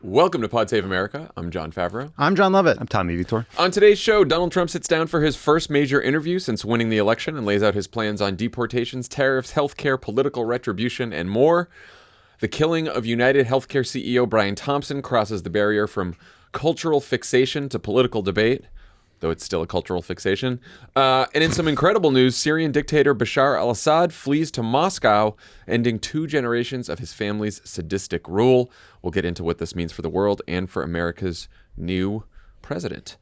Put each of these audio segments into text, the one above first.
Welcome to Pod Save America. I'm Jon Favreau. I'm Jon Lovett. I'm Tommy Vietor. On today's show, Donald Trump sits down for his first major interview since winning the election and lays out his plans on deportations, tariffs, healthcare, political retribution, and more. The killing of UnitedHealthcare CEO Brian Thompson crosses the barrier from cultural fixation to political debate, though it's still a cultural fixation. And in some incredible news, Syrian dictator Bashar al-Assad flees to Moscow, ending 2 generations of his family's sadistic rule. We'll get into what this means for the world and for America's new president.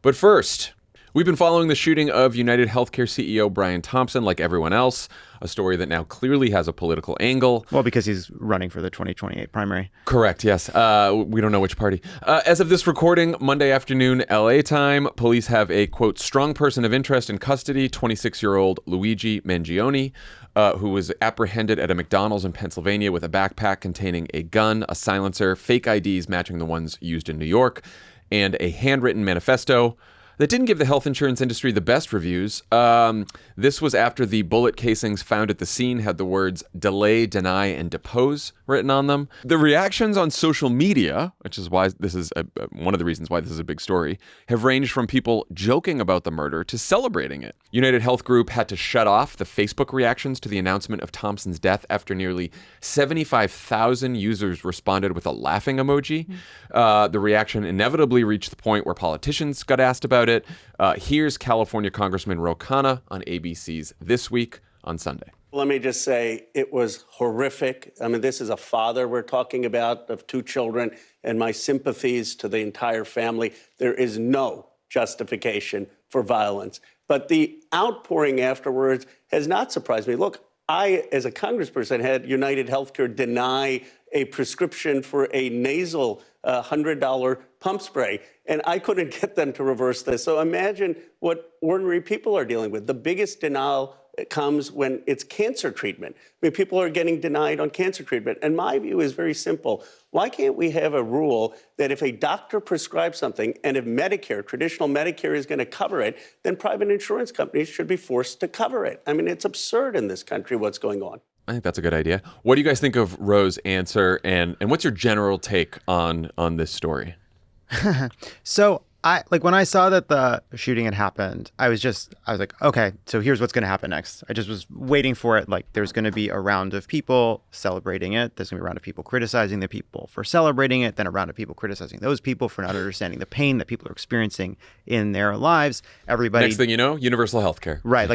But first, we've been following the shooting of UnitedHealthcare CEO Brian Thompson like everyone else, a story that now clearly has a political angle. Well, because he's running for the 2028 primary. Correct, yes. We don't know which party. As of this recording, Monday afternoon, LA time, police have a, quote, strong person of interest in custody, 26-year-old Luigi Mangione, who was apprehended at a McDonald's in Pennsylvania with a backpack containing a gun, a silencer, fake IDs matching the ones used in New York, and a handwritten manifesto that didn't give the health insurance industry the best reviews. This was after the bullet casings found at the scene had the words delay, deny, and depose written on them. The reactions on social media, which is why this is one of the reasons why this is a big story, have ranged from people joking about the murder to celebrating it. United Health Group had to shut off the Facebook reactions to the announcement of Thompson's death after nearly 75,000 users responded with a laughing emoji. The reaction inevitably reached the point where politicians got asked about it. Here's California Congressman Ro Khanna on ABC's This Week on Sunday. Let me just say it was horrific. I mean, this is a father we're talking about of 2 children, and my sympathies to the entire family. There is no justification for violence. But the outpouring afterwards has not surprised me. Look, I, as a congressperson, had UnitedHealthcare deny a prescription for a nasal $100 pump spray, and I couldn't get them to reverse this. So imagine what ordinary people are dealing with. The biggest denial comes when it's cancer treatment. I mean, people are getting denied on cancer treatment. And my view is very simple. Why can't we have a rule that if a doctor prescribes something and if Medicare, traditional Medicare is going to cover it, then private insurance companies should be forced to cover it? I mean, it's absurd in this country what's going on. I think that's a good idea. What do you guys think of Ro's answer, and what's your general take on this story? So when I saw that the shooting had happened, I was like, okay, so here's what's going to happen next. I just was waiting for it. Like, there's going to be a round of people celebrating it. There's going to be a round of people criticizing the people for celebrating it. Then a round of people criticizing those people for not understanding the pain that people are experiencing in their lives. Everybody. Next thing you know, universal health care. Right.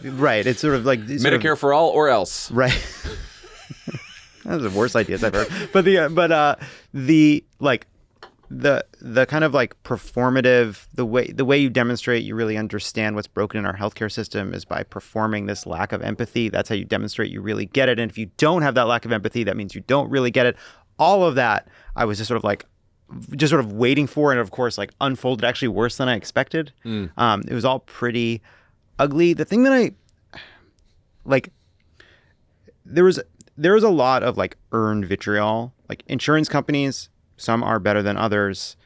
Right. It's sort of like Medicare for all or else. Right. That was the worst ideas I've heard. But the kind of like performative, the way you demonstrate you really understand what's broken in our healthcare system is by performing this lack of empathy. That's how you demonstrate you really get it. And if you don't have that lack of empathy, that means you don't really get it. All of that, I was just sort of waiting for, and of course, like unfolded actually worse than I expected. It was all pretty ugly. The thing that I like, there was a lot of like earned vitriol, like insurance companies. Some are better than others.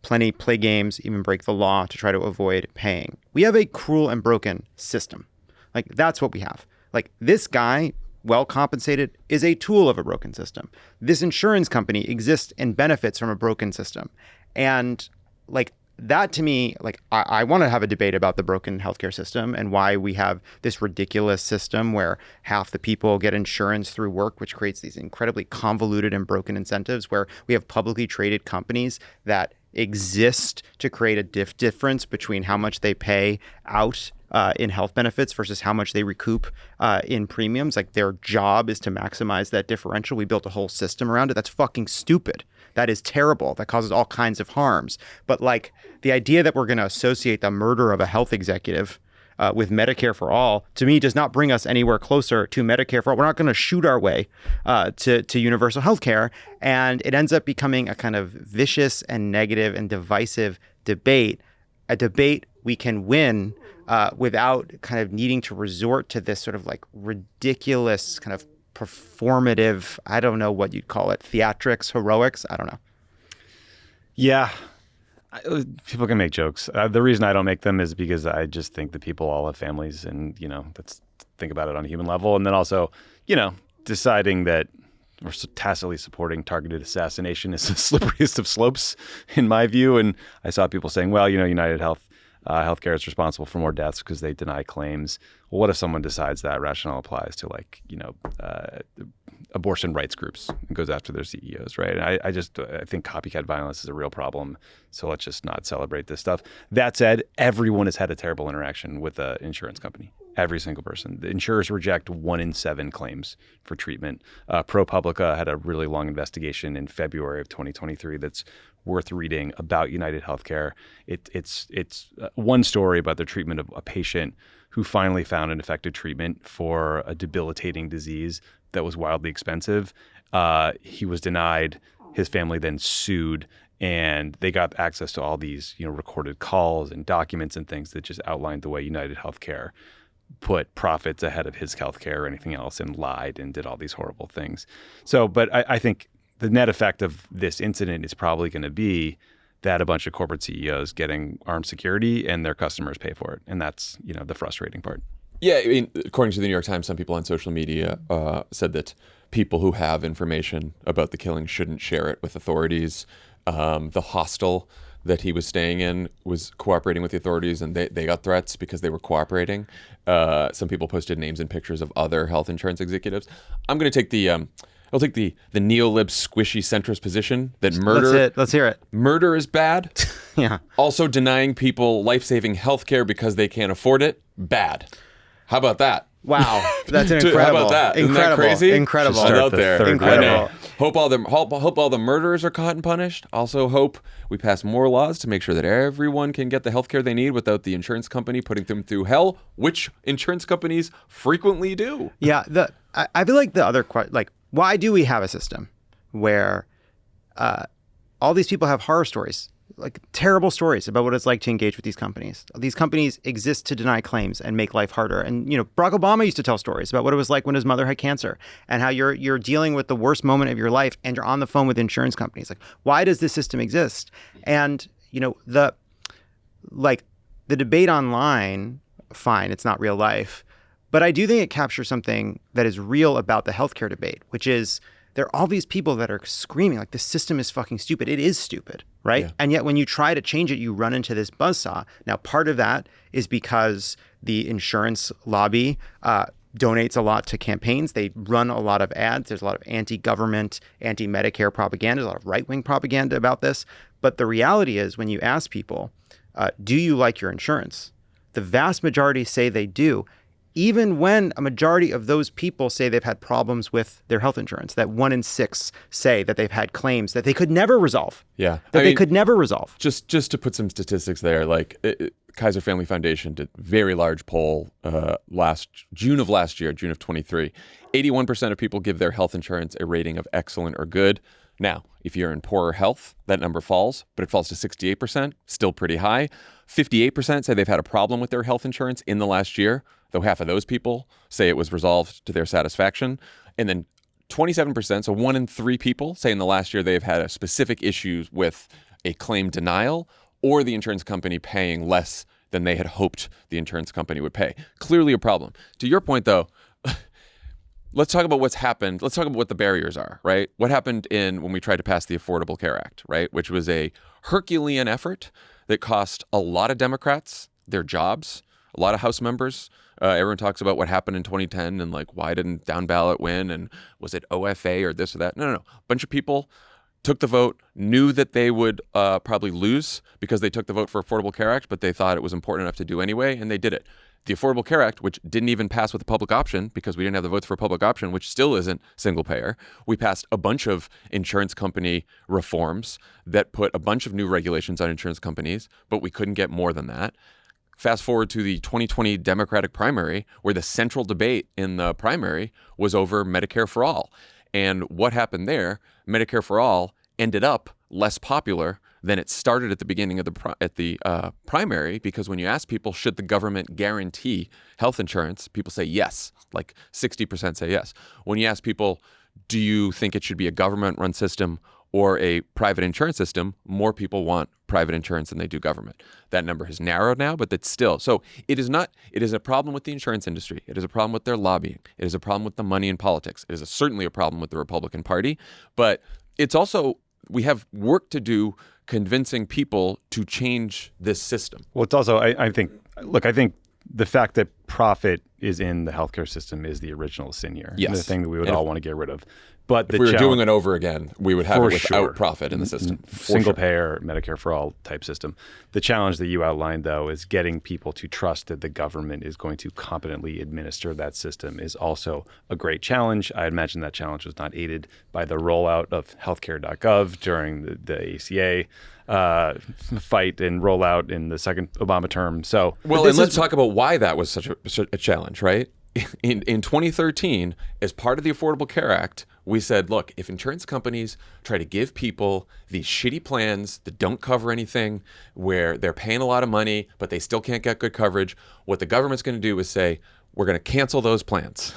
Plenty play games, even break the law to try to avoid paying. We have a cruel and broken system. Like, that's what we have. Like, this guy, well compensated, is a tool of a broken system. This insurance company exists and benefits from a broken system. And like, that to me, like, I want to have a debate about the broken healthcare system and why we have this ridiculous system where half the people get insurance through work, which creates these incredibly convoluted and broken incentives, where we have publicly traded companies that exist to create a difference between how much they pay out in health benefits versus how much they recoup in premiums. Like, their job is to maximize that differential. We built a whole system around it. That's fucking stupid. That is terrible. That causes all kinds of harms. But like, the idea that we're going to associate the murder of a health executive with Medicare for all, to me, does not bring us anywhere closer to Medicare for all. We're not going to shoot our way to universal health care. And it ends up becoming a kind of vicious and negative and divisive debate, a debate we can win without kind of needing to resort to this sort of like ridiculous kind of performative, I don't know what you'd call it, theatrics, heroics, I don't know. Yeah. People can make jokes. The reason I don't make them is because I just think that people all have families, and, let's think about it on a human level. And then also, deciding that or tacitly supporting targeted assassination is the slipperiest of slopes, in my view. And I saw people saying, well, Healthcare is responsible for more deaths because they deny claims. Well, what if someone decides that rationale applies to abortion rights groups and goes after their CEOs, right? And I think copycat violence is a real problem. So let's just not celebrate this stuff. That said, everyone has had a terrible interaction with an insurance company. Every single person. The insurers reject 1 in 7 claims for treatment. ProPublica had a really long investigation in February of 2023 that's worth reading about UnitedHealthcare. It's one story about the treatment of a patient who finally found an effective treatment for a debilitating disease that was wildly expensive. He was denied. His family then sued, and they got access to all these recorded calls and documents and things that just outlined the way UnitedHealthcare put profits ahead of his healthcare or anything else and lied and did all these horrible things. So, but I think the net effect of this incident is probably going to be that a bunch of corporate CEOs getting armed security and their customers pay for it. And that's, the frustrating part. Yeah, I mean, according to the New York Times, some people on social media said that people who have information about the killing shouldn't share it with authorities. The hostel that he was staying in was cooperating with the authorities, and they got threats because they were cooperating. Some people posted names and pictures of other health insurance executives. I'm going to take the neo-lib squishy centrist position that murder. Let's hear it. Murder is bad. Yeah. Also denying people life-saving health care because they can't afford it. Bad. How about that? Wow, that's incredible. How about that? Isn't that crazy? Incredible. Just out there. Incredible. Hope all the murderers are caught and punished. Also hope we pass more laws to make sure that everyone can get the health care they need without the insurance company putting them through hell, which insurance companies frequently do. Yeah, I feel like the other why do we have a system where all these people have horror stories, like terrible stories about what it's like to engage with these companies? These companies exist to deny claims and make life harder. And Barack Obama used to tell stories about what it was like when his mother had cancer and how you're dealing with the worst moment of your life and you're on the phone with insurance companies. Like, why does this system exist? And the debate online, fine, it's not real life. But I do think it captures something that is real about the healthcare debate, which is there are all these people that are screaming like the system is fucking stupid. It is stupid, right? Yeah. And yet when you try to change it, you run into this buzzsaw. Now, part of that is because the insurance lobby donates a lot to campaigns. They run a lot of ads. There's a lot of anti-government, anti-Medicare propaganda. There's a lot of right-wing propaganda about this. But the reality is when you ask people, do you like your insurance? The vast majority say they do. Even when a majority of those people say they've had problems with their health insurance, that 1 in 6 say that they've had claims that they could never resolve. Yeah. They could never resolve. Just to put some statistics there, Kaiser Family Foundation did a very large poll June of 23. 81% of people give their health insurance a rating of excellent or good. Now, if you're in poorer health, that number falls, but it falls to 68%, still pretty high. 58% say they've had a problem with their health insurance in the last year, though half of those people say it was resolved to their satisfaction. And then 27%, so 1 in 3 people say in the last year they've had a specific issue with a claim denial or the insurance company paying less than they had hoped the insurance company would pay. Clearly a problem. To your point, though, let's talk about what's happened. Let's talk about what the barriers are, right? What happened when we tried to pass the Affordable Care Act, right? Which was a Herculean effort that cost a lot of Democrats their jobs, a lot of House members. Everyone talks about what happened in 2010 and why didn't down ballot win? And was it OFA or this or that? No. A bunch of people took the vote, knew that they would probably lose because they took the vote for Affordable Care Act, but they thought it was important enough to do anyway, and they did it. The Affordable Care Act, which didn't even pass with a public option because we didn't have the votes for a public option, which still isn't single payer. We passed a bunch of insurance company reforms that put a bunch of new regulations on insurance companies, but we couldn't get more than that. Fast forward to the 2020 Democratic primary, where the central debate in the primary was over Medicare for All. And what happened there? Medicare for All ended up less popular than it started at the beginning of the primary, because when you ask people, should the government guarantee health insurance, people say yes. 60% say yes. When you ask people, do you think it should be a government-run system or a private insurance system, more people want private insurance than they do government. That number has narrowed now, but that's still. So it is a problem with the insurance industry. It is a problem with their lobbying. It is a problem with the money in politics. It is certainly a problem with the Republican Party. But it's also, we have work to do convincing people to change this system. Well, it's also, I think the fact that profit is in the healthcare system is the original sin here. Yes. And the thing that we would all want to get rid of. But if we were doing it over again, we would have it without profit in the system. Single payer, Medicare for all type system. The challenge that you outlined, though, is getting people to trust that the government is going to competently administer that system is also a great challenge. I imagine that challenge was not aided by the rollout of healthcare.gov during the ACA fight and rollout in the second Obama term. So, well, and let's talk about why that was such a challenge, right? In 2013, as part of the Affordable Care Act, we said, look, if insurance companies try to give people these shitty plans that don't cover anything, where they're paying a lot of money, but they still can't get good coverage, what the government's going to do is say, we're going to cancel those plans.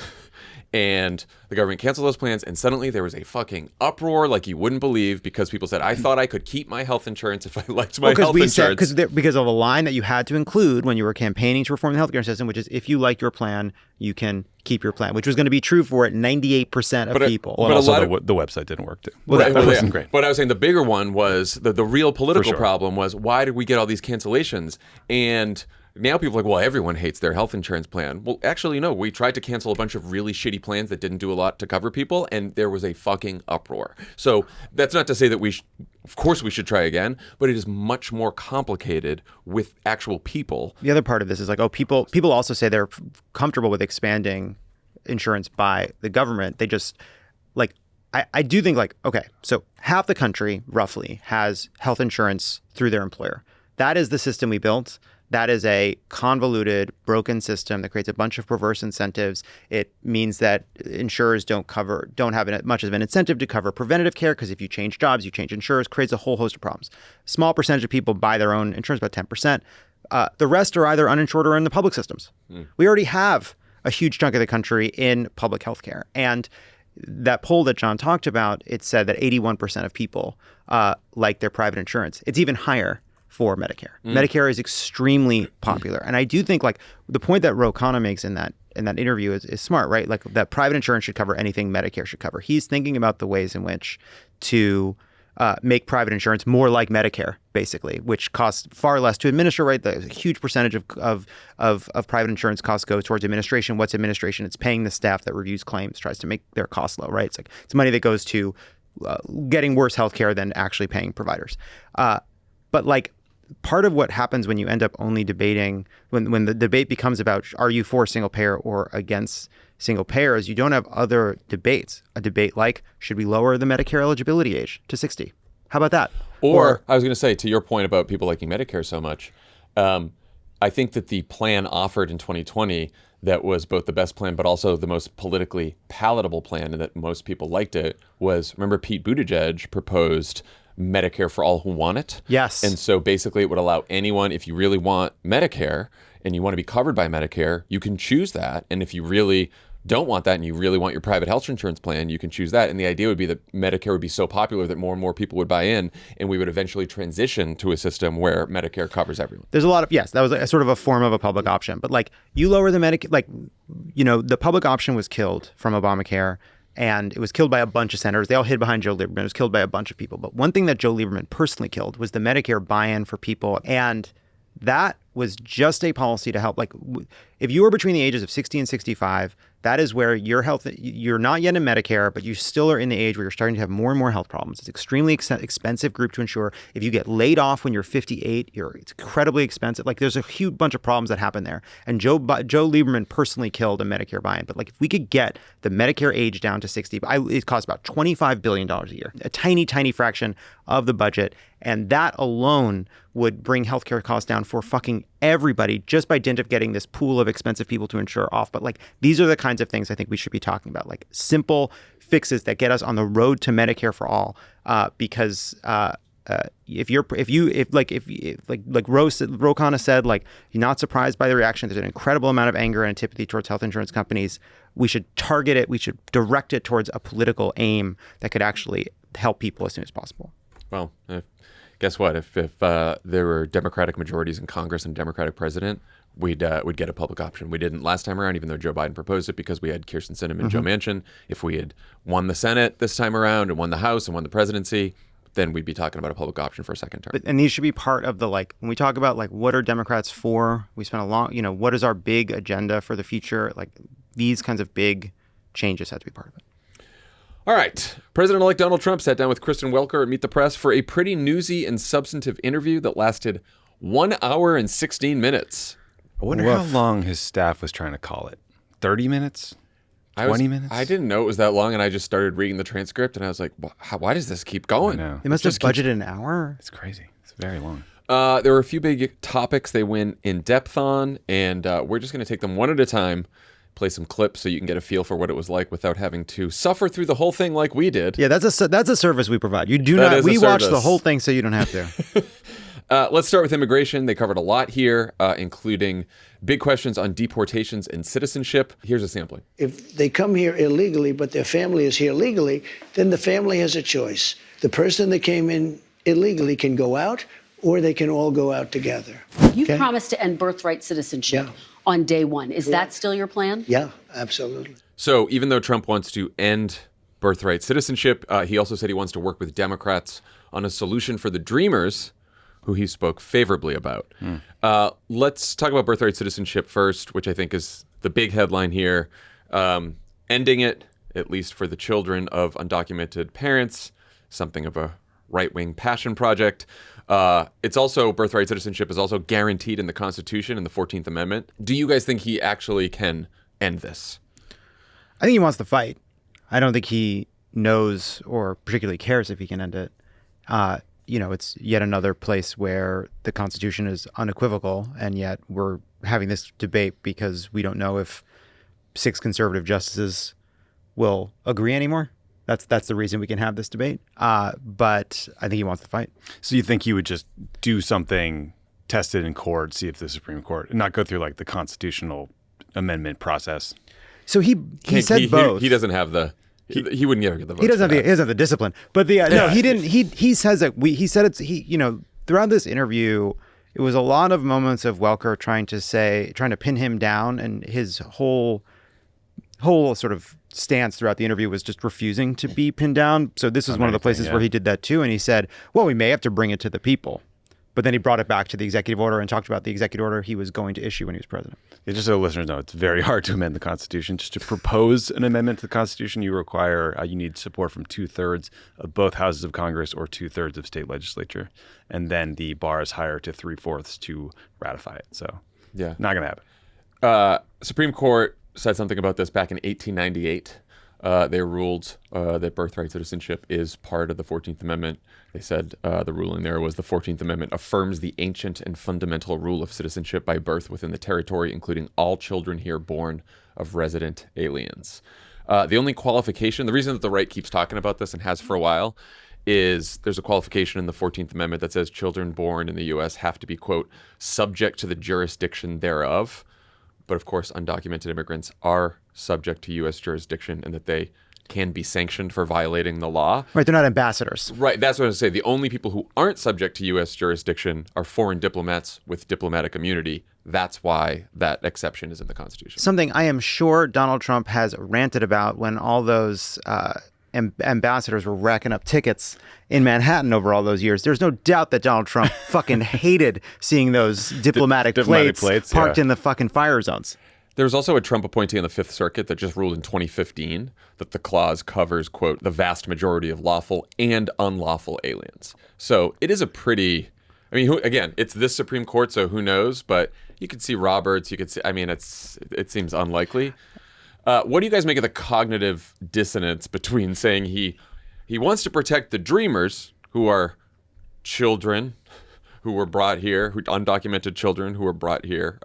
And the government canceled those plans, and suddenly there was a fucking uproar like you wouldn't believe, because people said, I thought I could keep my health insurance if I liked my health insurance. Because of a line that you had to include when you were campaigning to reform the healthcare system, which is if you like your plan, you can keep your plan, which was going to be true for 98% of people. But also the website didn't work too. Well, that wasn't great. But I was saying the bigger one was the real political problem was, why did we get all these cancellations? And now people are like, well, everyone hates their health insurance plan. Well, actually, no. We tried to cancel a bunch of really shitty plans that didn't do a lot to cover people, and there was a fucking uproar. So that's not to say that of course we should try again, but it is much more complicated with actual people. The other part of this is like, people also say they're comfortable with expanding insurance by the government. They just, like, I do think, like, okay, so half the country roughly has health insurance through their employer. That is the system we built. That is a convoluted, broken system that creates a bunch of perverse incentives. It means that insurers don't have much of an incentive to cover preventative care, because if you change jobs, you change insurers, creates a whole host of problems. Small percentage of people buy their own insurance, about 10%. The rest are either uninsured or in the public systems. We already have a huge chunk of the country in public health care. And that poll that Jon talked about, it said that 81% of people like their private insurance. It's even higher for Medicare. Medicare is extremely popular. And I do think, like, the point that Ro Khanna makes in that interview is smart, right? Like, that private insurance should cover anything Medicare should cover. He's thinking about the ways in which to make private insurance more like Medicare, basically, which costs far less to administer, right? The huge percentage of private insurance costs go towards administration. What's administration? It's paying the staff that reviews claims, tries to make their costs low, right? It's money that goes to getting worse healthcare than actually paying providers. But, like, part of what happens when you end up only debating, when the debate becomes about are you for single payer or against single payer, is you don't have other debates. A debate like, should we lower the Medicare eligibility age to 60? How about that? Or I was going to say, to your point about people liking Medicare so much, I think that the plan offered in 2020 that was both the best plan but also the most politically palatable plan, and that most people liked it, was, remember Pete Buttigieg proposed Medicare for all who want it. Yes. And so basically it would allow anyone, if you really want Medicare and you want to be covered by Medicare, you can choose that. And if you really don't want that and you really want your private health insurance plan, you can choose that. And the idea would be that Medicare would be so popular that more and more people would buy in, and we would eventually transition to a system where Medicare covers everyone. There's a lot of, yes, that was a sort of a form of a public option. But, like, you lower the Medicare, like, you know, the public option was killed from Obamacare. And it was killed by a bunch of senators. They all hid behind Joe Lieberman. It was killed by a bunch of people. But one thing that Joe Lieberman personally killed was the Medicare buy-in for people. And that was just a policy to help. Like, if you were between the ages of 60 and 65, that is where you're not yet in Medicare, but you still are in the age where you're starting to have more and more health problems. It's an extremely expensive group to insure. If you get laid off when you're 58, it's incredibly expensive. Like, there's a huge bunch of problems that happen there. And Joe Lieberman personally killed a Medicare buy-in. But, like, if we could get the Medicare age down to 60, it costs about $25 billion a year, a tiny, tiny fraction of the budget. And that alone would bring healthcare costs down for fucking everybody, just by dint of getting this pool of expensive people to insure off. But, like, these are the kinds of things I think we should be talking about, like simple fixes that get us on the road to Medicare for all, because Ro Khanna said, like, you're not surprised by the reaction. There's an incredible amount of anger and antipathy towards health insurance companies. We should target it. We should direct it towards a political aim that could actually help people as soon as possible. Well, guess what? If there were Democratic majorities in Congress and a Democratic president, we'd get a public option. We didn't last time around, even though Joe Biden proposed it, because we had Kyrsten Sinema and Joe Manchin. If we had won the Senate this time around and won the House and won the presidency, then we'd be talking about a public option for a second term. And these should be part of the, like, when we talk about, like, what are Democrats for? We spent a long, what is our big agenda for the future? Like, these kinds of big changes have to be part of it. All right. President-elect Donald Trump sat down with Kristen Welker at Meet the Press for a pretty newsy and substantive interview that lasted 1 hour and 16 minutes. I wonder how long his staff was trying to call it. 30 minutes? 20 minutes? I didn't know it was that long, and I just started reading the transcript, and I was like, why does this keep going? I know. They must have budgeted an hour. It's crazy. It's very long. There were a few big topics they went in depth on, and we're just going to take them one at a time, play some clips so you can get a feel for what it was like without having to suffer through the whole thing like we did. Yeah, that's a service we provide. You do not. We watch the whole thing so you don't have to. Let's start with immigration. They covered a lot here, including big questions on deportations and citizenship. Here's a sampling. If they come here illegally, but their family is here legally, then the family has a choice. The person that came in illegally can go out, or they can all go out together. You promised to end birthright citizenship on day one. Is that still your plan? Yeah, absolutely. So even though Trump wants to end birthright citizenship, he also said he wants to work with Democrats on a solution for the Dreamers, who he spoke favorably about. Let's talk about birthright citizenship first, which I think is the big headline here. Ending it, at least for the children of undocumented parents, something of a right-wing passion project. It's also, birthright citizenship is also guaranteed in the Constitution in the 14th Amendment. Do you guys think he actually can end this? I think he wants to fight. I don't think he knows or particularly cares if he can end it. It's yet another place where the Constitution is unequivocal, and yet we're having this debate because we don't know if 6 conservative justices will agree anymore. That's the reason we can have this debate. But I think he wants to fight. So you think he would just do something, test it in court, see if the Supreme Court, and not go through like the constitutional amendment process? So he said both. He doesn't have the... He wouldn't get the votes. He doesn't have the discipline. But no, he didn't. He says that he said it's throughout this interview, it was a lot of moments of Welker trying to pin him down, and his whole sort of stance throughout the interview was just refusing to be pinned down. So this was one of the places where he did that too, and he said, "Well, we may have to bring it to the people." But then he brought it back to the executive order and talked about the executive order he was going to issue when he was president. Yeah, just so listeners know, it's very hard to amend the Constitution. Just to propose an amendment to the Constitution, you need support from 2/3 of both houses of Congress or 2/3 of state legislature. And then the bar is higher to 3/4 to ratify it. So not going to happen. Supreme Court said something about this back in 1898. They ruled that birthright citizenship is part of the 14th Amendment. They said the ruling there was the 14th Amendment affirms the ancient and fundamental rule of citizenship by birth within the territory, including all children here born of resident aliens. The only qualification, the reason that the right keeps talking about this and has for a while, is there's a qualification in the 14th Amendment that says children born in the U.S. have to be, quote, subject to the jurisdiction thereof. But of course, undocumented immigrants are subject to U.S. jurisdiction and that they can be sanctioned for violating the law. Right, they're not ambassadors. Right, that's what I was going to say. The only people who aren't subject to U.S. jurisdiction are foreign diplomats with diplomatic immunity. That's why that exception is in the Constitution. Something I am sure Donald Trump has ranted about when all those ambassadors were racking up tickets in Manhattan over all those years. There's no doubt that Donald Trump fucking hated seeing those diplomatic plates parked in the fucking fire zones. There was also a Trump appointee on the Fifth Circuit that just ruled in 2015 that the clause covers, quote, the vast majority of lawful and unlawful aliens. So it is a pretty, again, it's this Supreme Court, so who knows? But you could see Roberts, you could see, it seems unlikely. What do you guys make of the cognitive dissonance between saying he wants to protect the Dreamers, who are children who were brought here, undocumented children who were brought here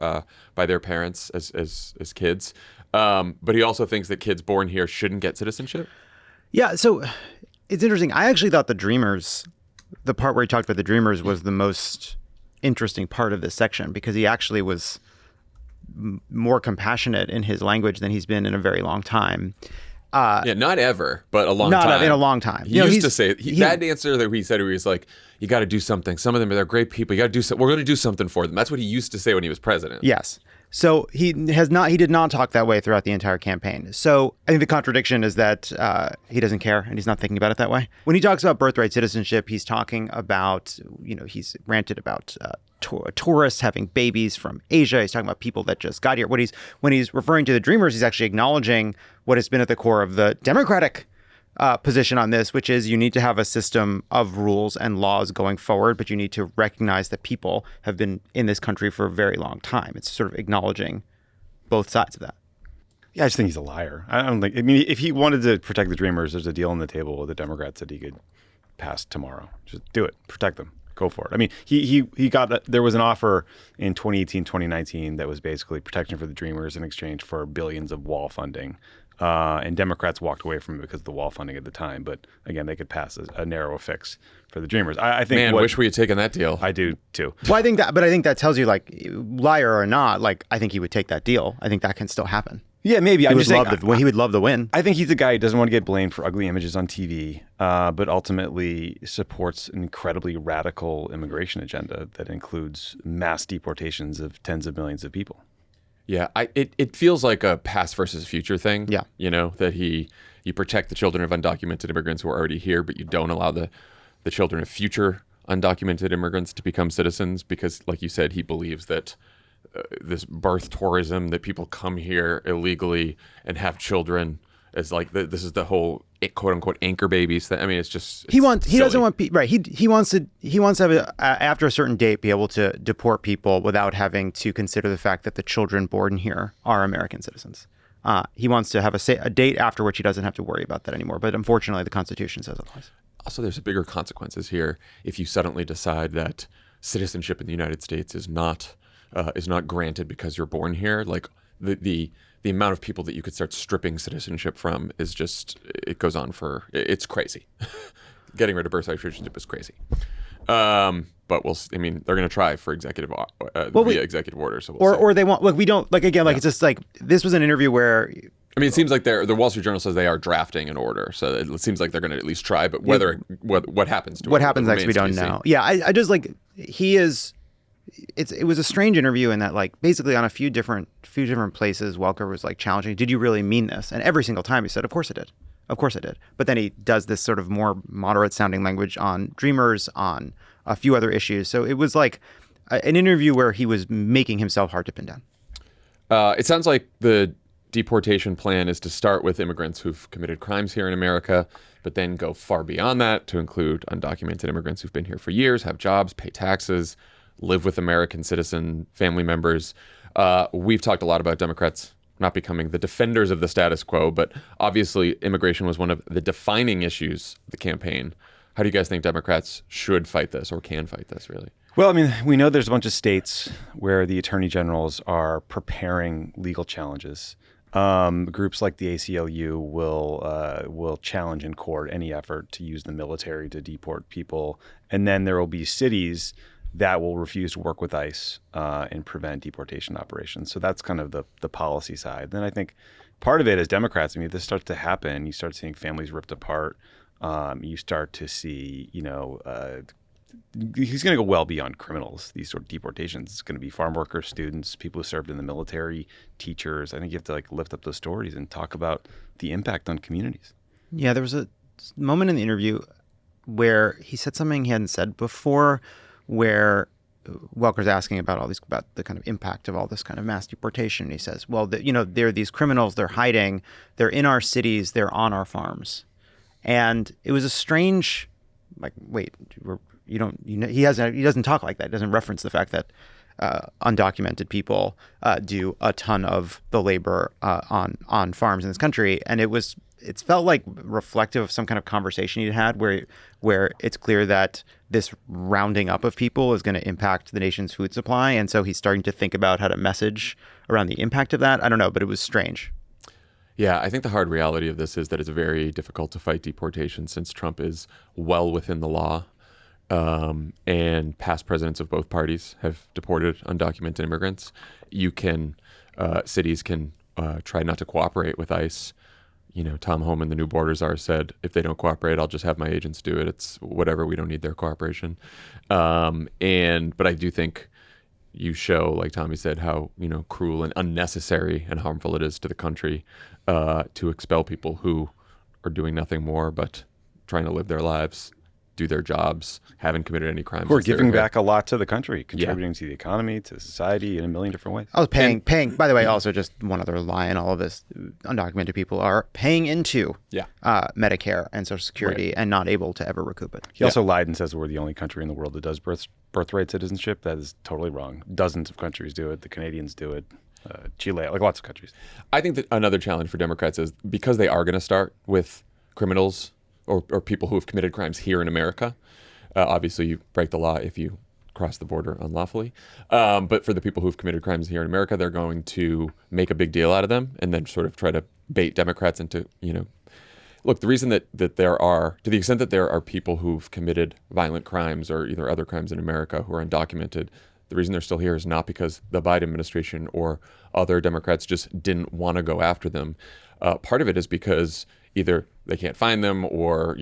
by their parents as kids, but he also thinks that kids born here shouldn't get citizenship? Yeah, so it's interesting. I actually thought the Dreamers the part where he talked about the Dreamers was the most interesting part of this section, because he actually was more compassionate in his language than he's been in a very long time. Yeah, not ever, but a long Not time. in a long time. He used to say that answer that he said, where he was like, "You got to do something. Some of them, they're great people. You got to do something. We're going to do something for them." That's what he used to say when he was president. Yes. So he did not talk that way throughout the entire campaign. So I think the contradiction is that he doesn't care and he's not thinking about it that way. When he talks about birthright citizenship, he's talking about, he's ranted about tourists having babies from Asia. He's talking about people that just got here. When he's referring to the Dreamers, he's actually acknowledging what has been at the core of the Democratic position on this, which is you need to have a system of rules and laws going forward, but you need to recognize that people have been in this country for a very long time. It's sort of acknowledging both sides of that. Yeah, I just think he's a liar. I don't think. I mean, if he wanted to protect the Dreamers, there's a deal on the table with the Democrats that he could pass tomorrow. Just do it. Protect them. Go for it. I mean, he got there was an offer in 2018, 2019 that was basically protection for the Dreamers in exchange for billions of wall funding. And Democrats walked away from it because of the wall funding at the time. But again, they could pass a narrow fix for the Dreamers. I think. Man, wish we had taken that deal. I do too. Well, I think that tells you, like, liar or not, like, I think he would take that deal. I think that can still happen. Yeah, maybe. He would love the win. I think he's a guy who doesn't want to get blamed for ugly images on TV, but ultimately supports an incredibly radical immigration agenda that includes mass deportations of tens of millions of people. Yeah, it feels like a past versus future thing. Yeah. That you protect the children of undocumented immigrants who are already here, but you don't allow the children of future undocumented immigrants to become citizens because, like you said, he believes that this birth tourism, that people come here illegally and have children, is like this is the whole quote unquote anchor babies. I mean, it's just He doesn't want right. He wants to have after a certain date be able to deport people without having to consider the fact that the children born here are American citizens. He wants to have a date after which he doesn't have to worry about that anymore. But unfortunately, the Constitution says otherwise. Also, there's bigger consequences here if you suddenly decide that citizenship in the United States is not granted because you're born here. Like the amount of people that you could start stripping citizenship from is just, it goes on it's crazy. Getting rid of birthright citizenship is crazy. But they're going to try for executive order. So or they want, look, we don't, like, again, like, It's just like, this was an interview where, I mean, it seems like the Wall Street Journal says they are drafting an order. So it seems like they're going to at least try, but what happens to what happens next, we don't know. Yeah. I just, like, it was a strange interview in that, like, basically on a few different places, Welker was like challenging, did you really mean this? And every single time he said, of course I did. Of course I did. But then he does this sort of more moderate sounding language on Dreamers, on a few other issues. So it was like an interview where he was making himself hard to pin down. It sounds like the deportation plan is to start with immigrants who've committed crimes here in America, but then go far beyond that to include undocumented immigrants who've been here for years, have jobs, pay taxes, live with American citizen family members. We've talked a lot about Democrats not becoming the defenders of the status quo, but obviously immigration was one of the defining issues of the campaign. How do you guys think Democrats should fight this or can fight this, really? Well, I mean, we know there's a bunch of states where the attorney generals are preparing legal challenges. Groups like the ACLU will challenge in court any effort to use the military to deport people. And then there will be cities that will refuse to work with ICE and prevent deportation operations. So that's kind of the policy side. Then I think part of it is Democrats. I mean, if this starts to happen, you start seeing families ripped apart. You start to see, he's going to go well beyond criminals, these sort of deportations. It's going to be farm workers, students, people who served in the military, teachers. I think you have to, like, lift up those stories and talk about the impact on communities. Yeah, there was a moment in the interview where he said something he hadn't said before, where Welker's asking about the kind of impact of all this kind of mass deportation. And he says, well, there are these criminals, they're hiding, they're in our cities, they're on our farms. And it was a strange, like, wait, he doesn't talk like that. He doesn't reference the fact that undocumented people do a ton of the labor on farms in this country. And it felt like reflective of some kind of conversation he'd had where it's clear that this rounding up of people is going to impact the nation's food supply. And so he's starting to think about how to message around the impact of that. I don't know, but it was strange. Yeah, I think the hard reality of this is that it's very difficult to fight deportation since Trump is well within the law. and past presidents of both parties have deported undocumented immigrants. Cities can try not to cooperate with ICE. Tom Homan, the new border czar, said, if they don't cooperate, I'll just have my agents do it. It's whatever. We don't need their cooperation. But I do think you show, like Tommy said, how, cruel and unnecessary and harmful it is to the country to expel people who are doing nothing more but trying to live their lives, do their jobs, haven't committed any crimes. Who are giving back a lot to the country, contributing to the economy, to society in a million different ways. I was paying. By the way, also just one other lie in all of this: undocumented people are paying into Medicare and Social Security and not able to ever recoup it. He also lied and says we're the only country in the world that does birthright citizenship. That is totally wrong. Dozens of countries do it. The Canadians do it. Chile, like lots of countries. I think that another challenge for Democrats is because they are going to start with criminals or people who have committed crimes here in America. Obviously, you break the law if you cross the border unlawfully. But for the people who've committed crimes here in America, they're going to make a big deal out of them and then sort of try to bait Democrats into, Look, the reason that there are, to the extent that there are people who've committed violent crimes or either other crimes in America who are undocumented, the reason they're still here is not because the Biden administration or other Democrats just didn't want to go after them. Part of it is because either they can't find them or,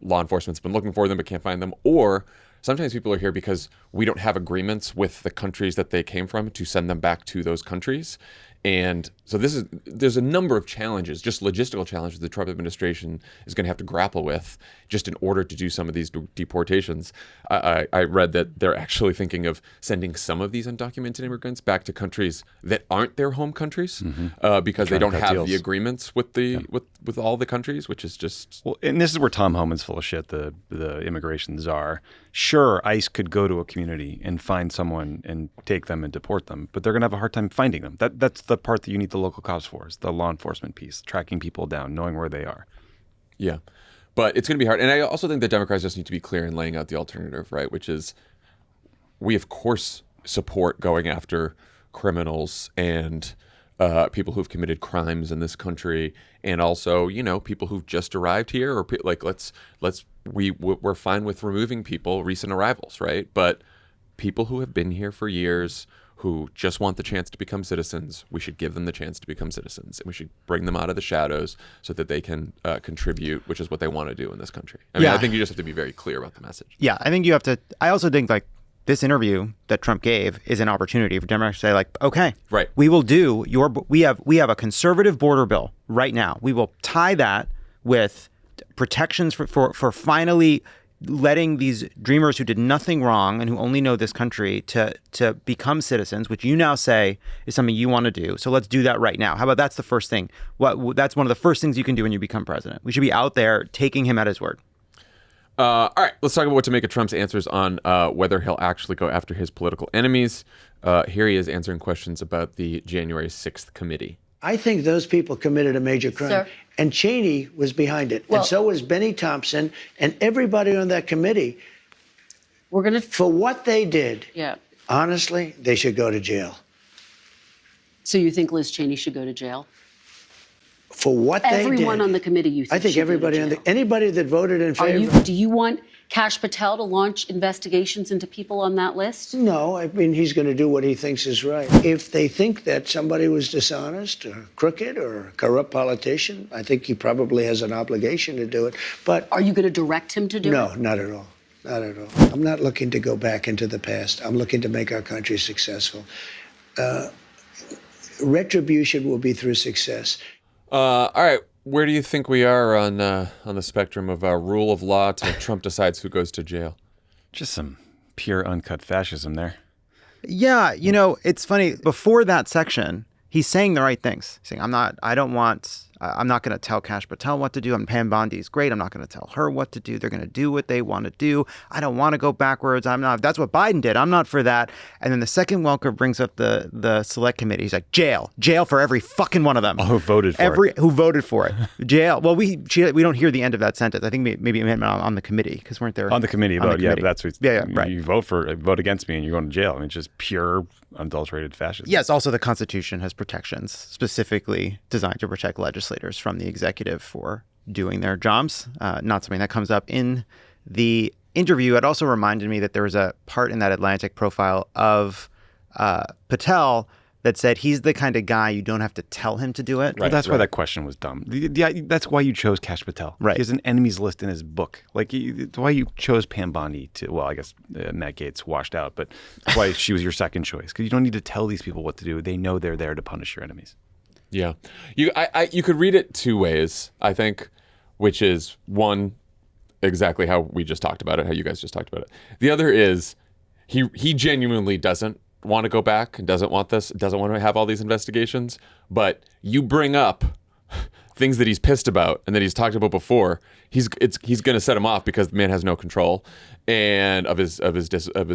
law enforcement's been looking for them but can't find them, or sometimes people are here because we don't have agreements with the countries that they came from to send them back to those countries. And so there's a number of challenges, just logistical challenges the Trump administration is going to have to grapple with just in order to do some of these deportations. I read that they're actually thinking of sending some of these undocumented immigrants back to countries that aren't their home countries because they don't have the agreements with with all the countries, which is just... Well, and this is where Tom Homan's full of shit, the immigration czar. Sure, ICE could go to a community and find someone and take them and deport them, but they're going to have a hard time finding them. That's the part that you need the local cops for, is the law enforcement piece, tracking people down, knowing where they are. Yeah, but it's going to be hard. And I also think that Democrats just need to be clear in laying out the alternative, right? Which is, we of course support going after criminals and people who've committed crimes in this country, and also, people who've just arrived here, or we're fine with removing recent arrivals, right? But people who have been here for years, who just want the chance to become citizens, we should give them the chance to become citizens, and we should bring them out of the shadows so that they can contribute, which is what they want to do in this country. I think you just have to be very clear about the message. Yeah, I think you have to. I also think this interview that Trump gave is an opportunity for Democrats to say, okay, right, we will do we have a conservative border bill right now. We will tie that with protections for finally letting these dreamers who did nothing wrong and who only know this country to become citizens, which you now say is something you want to do. So let's do that right now. How about that's the first thing? That's one of the first things you can do when you become president. We should be out there taking him at his word. All right, let's talk about what to make of Trump's answers on whether he'll actually go after his political enemies. Here he is answering questions about the January 6th committee. I think those people committed a major crime. Sir? And Cheney was behind it. And so was Benny Thompson and everybody on that committee. For what they did, honestly, they should go to jail. So you think Liz Cheney should go to jail? For what they did. Everyone on the committee, you think I think everybody anybody that voted in favor. Do you want Kash Patel to launch investigations into people on that list? No, he's going to do what he thinks is right. If they think that somebody was dishonest or crooked or a corrupt politician, I think he probably has an obligation to do it. But are you going to direct him to do it? No, not at all. Not at all. I'm not looking to go back into the past. I'm looking to make our country successful. Retribution will be through success. All right. Where do you think we are on the spectrum of rule of law to Trump decides who goes to jail? Just some pure uncut fascism there. Yeah, it's funny. Before that section, he's saying the right things. He's saying, I'm not going to tell Kash Patel what to do. Pam Bondi's great. I'm not going to tell her what to do. They're going to do what they want to do. I don't want to go backwards. That's what Biden did. I'm not for that. And then the second Welker brings up the select committee. He's like, jail for every fucking one of them. Who voted for it. Who voted for it. Jail. Well, we don't hear the end of that sentence. I think maybe it meant on the committee because weren't there. On the committee vote. Yeah, that's what. Yeah, right. You vote against me and you're going to jail. It's just pure unadulterated fascism. Yes. Also, the Constitution has protections specifically designed to protect legislators from the executive for doing their jobs. Not something that comes up in the interview, it also reminded me that there was a part in that Atlantic profile of Patel that said he's the kind of guy you don't have to tell him to do it. Well, that's why that question was dumb. That's why you chose Kash Patel. Right. He has an enemies list in his book. Like, it's why you chose Pam Bondi to, well, I guess Matt Gaetz washed out, but that's why she was your second choice. Because you don't need to tell these people what to do. They know they're there to punish your enemies. Yeah. You could read it two ways, I think, which is one, exactly how we just talked about it, how you guys just talked about it. The other is he genuinely doesn't want to go back and doesn't want to have all these investigations, but you bring up things that he's pissed about and that he's talked about before, he's going to set him off because the man has no control and of his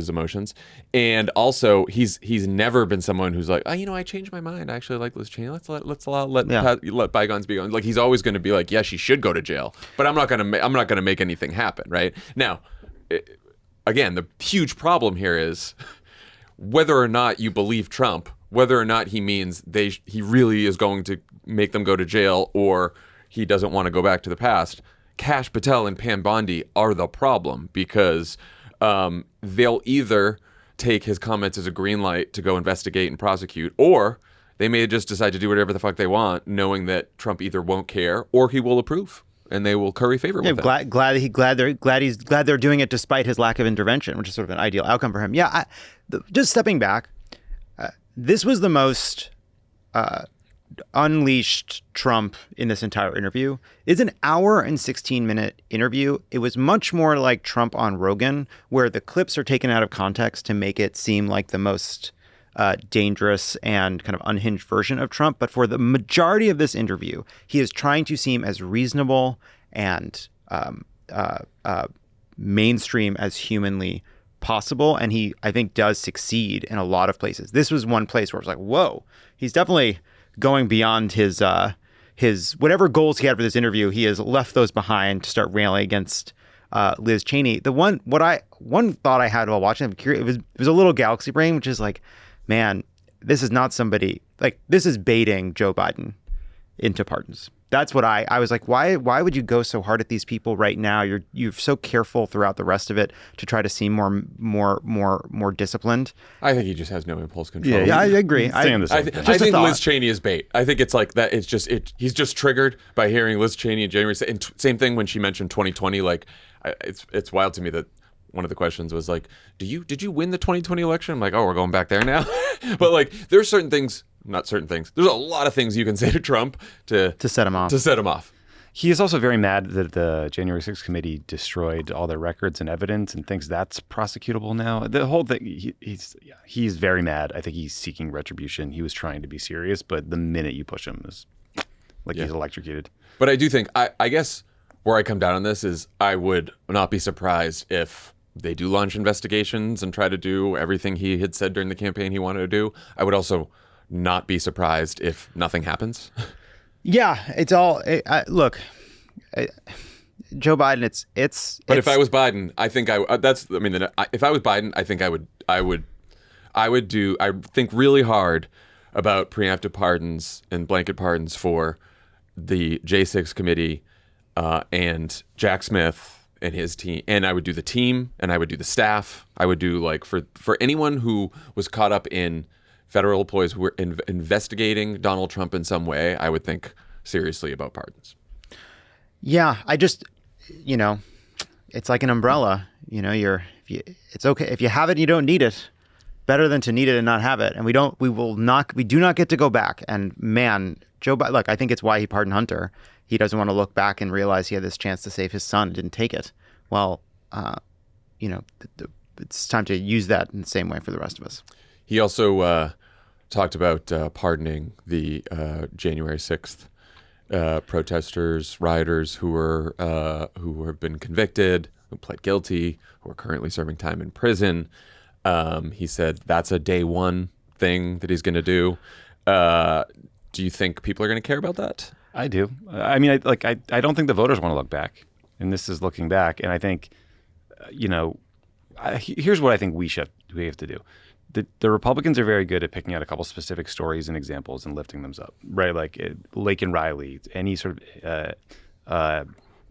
emotions. And also he's never been someone who's like, I changed my mind. I actually like Liz Cheney. Let's let bygones be gone. Like, he's always going to be like, yeah, she should go to jail, but I'm not going to make anything happen. Right now, again, the huge problem here is whether or not you believe Trump, whether or not he means he really is going to make them go to jail or he doesn't want to go back to the past, Kash Patel and Pam Bondi are the problem, because they'll either take his comments as a green light to go investigate and prosecute, or they may just decide to do whatever the fuck they want, knowing that Trump either won't care or he will approve. And they will curry favor with it. Glad they're doing it despite his lack of intervention, which is sort of an ideal outcome for him. Yeah, just stepping back, this was the most unleashed Trump in this entire interview. It's an hour and 16-minute interview. It was much more like Trump on Rogan, where the clips are taken out of context to make it seem like the most dangerous and kind of unhinged version of Trump. But for the majority of this interview, he is trying to seem as reasonable and mainstream as humanly possible. And he, I think, does succeed in a lot of places. This was one place where it's like, whoa, he's definitely going beyond his whatever goals he had for this interview. He has left those behind to start railing against Liz Cheney. One thought I had while watching him, it was a little galaxy brain, which is like, man, this is not somebody, like, this is baiting Joe Biden into pardons. That's what I was like, why would you go so hard at these people right now? You're so careful throughout the rest of it to try to seem more disciplined. I think he just has no impulse control. Yeah, I agree. I think Liz Cheney is bait. I think it's like that. He's just triggered by hearing Liz Cheney in January. And same thing when she mentioned 2020. Like, it's wild to me that one of the questions was like, did you win the 2020 election? I'm like, oh, we're going back there now. But like, there's certain things, not certain things. There's a lot of things you can say to Trump to set him off. He is also very mad that the January 6th committee destroyed all their records and evidence and thinks that's prosecutable now. The whole thing, he's very mad. I think he's seeking retribution. He was trying to be serious, but the minute you push him, is like he's electrocuted. But I do think, I guess where I come down on this is I would not be surprised if they do launch investigations and try to do everything he had said during the campaign he wanted to do. I would also not be surprised if nothing happens. Yeah, it's all look. Joe Biden, it's. But if I was Biden, I think if I was Biden, I think I would think really hard about preemptive pardons and blanket pardons for the J6 committee and Jack Smith and his team, and I would do the team, and I would do the staff. I would do, like, for anyone who was caught up in federal employees who were investigating Donald Trump in some way, I would think seriously about pardons. Yeah, I just, it's like an umbrella. It's okay if you have it and you don't need it. Better than to need it and not have it. And we do not get to go back. And man, Joe Biden, look, I think it's why he pardoned Hunter. He doesn't want to look back and realize he had this chance to save his son and didn't take it. Well, it's time to use that in the same way for the rest of us. He also talked about pardoning the January 6th protesters, rioters who have been convicted, who pled guilty, who are currently serving time in prison. He said that's a day one thing that he's going to do. Do you think people are going to care about that? I do. I mean, I don't think the voters want to look back, and this is looking back. And I think, here's what I think we have to do. The Republicans are very good at picking out a couple specific stories and examples and lifting them up, right? Like Lake and Riley, any sort of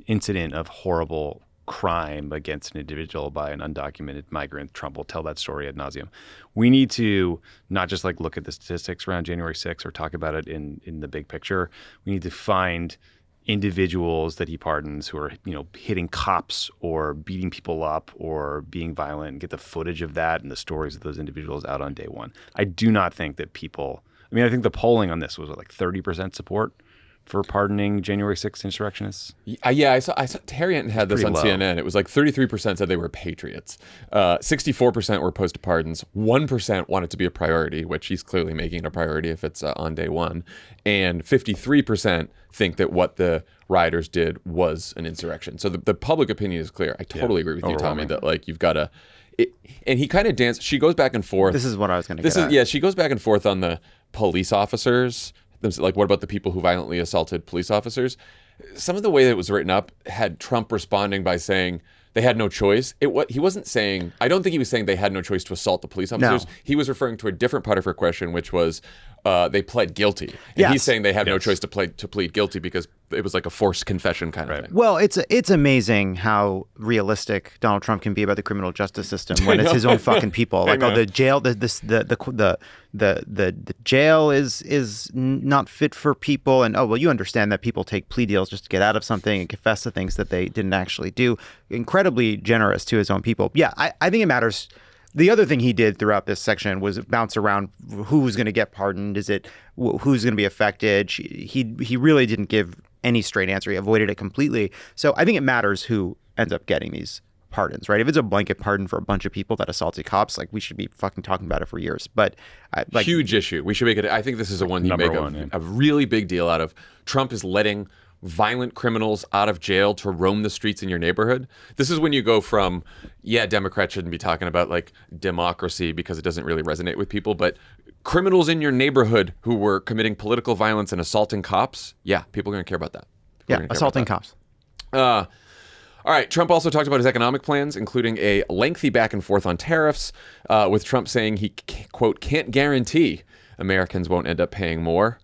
incident of horrible crime against an individual by an undocumented migrant. Trump will tell that story ad nauseum. We need to not just like look at the statistics around January 6th or talk about it in the big picture. We need to find individuals that he pardons who are, hitting cops or beating people up or being violent, and get the footage of that and the stories of those individuals out on day one. I do not think that I think the polling on this was like 30% support for pardoning January 6th insurrectionists. Yeah, I saw Terry Anton had this on CNN. It was like 33% said they were patriots. 64% were opposed to pardons. 1% wanted to be a priority, which he's clearly making it a priority if it's on day one. And 53% think that what the rioters did was an insurrection. So the public opinion is clear. I totally agree with you, Tommy, that like you've got to... and he kind of dances. She goes back and forth. This is what I was going to get at. Yeah, she goes back and forth on the police officers. Like, what about the people who violently assaulted police officers? Some of the way that it was written up had Trump responding by saying they had no choice. He wasn't saying, I don't think he was saying they had no choice to assault the police officers. No. He was referring to a different part of her question, which was they pled guilty. And he's saying they had no choice to plead guilty because it was like a forced confession kind of thing. Well, it's amazing how realistic Donald Trump can be about the criminal justice system when it's his own fucking people. Like, the jail, the jail is not fit for people, and you understand that people take plea deals just to get out of something and confess to things that they didn't actually do. Incredibly generous to his own people. Yeah, I think it matters. The other thing he did throughout this section was bounce around who's going to get pardoned. Is it who's going to be affected? He really didn't give any straight answer. He avoided it completely. So I think it matters who ends up getting these pardons, right? If it's a blanket pardon for a bunch of people that assaulted cops, like, we should be fucking talking about it for years. But huge issue. We should make it. I think this is a one you make a really big deal out of. Trump is letting violent criminals out of jail to roam the streets in your neighborhood. This is when you go from, Democrats shouldn't be talking about like democracy because it doesn't really resonate with people, but criminals in your neighborhood who were committing political violence and assaulting cops, people are going to care about that. Assaulting cops. All right. Trump also talked about his economic plans, including a lengthy back and forth on tariffs, with Trump saying he, quote, can't guarantee Americans won't end up paying more.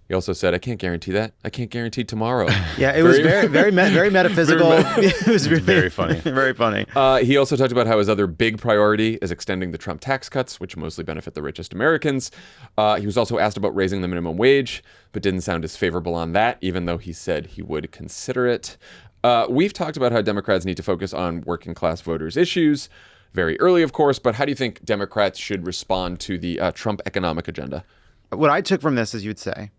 He also said, I can't guarantee that. I can't guarantee tomorrow. Yeah, it was very metaphysical. It was really, very funny. Very funny. He also talked about how his other big priority is extending the Trump tax cuts, which mostly benefit the richest Americans. He was also asked about raising the minimum wage, but didn't sound as favorable on that, even though he said he would consider it. We've talked about how Democrats need to focus on working class voters' issues very early, of course, but how do you think Democrats should respond to the Trump economic agenda? What I took from this is, you'd say,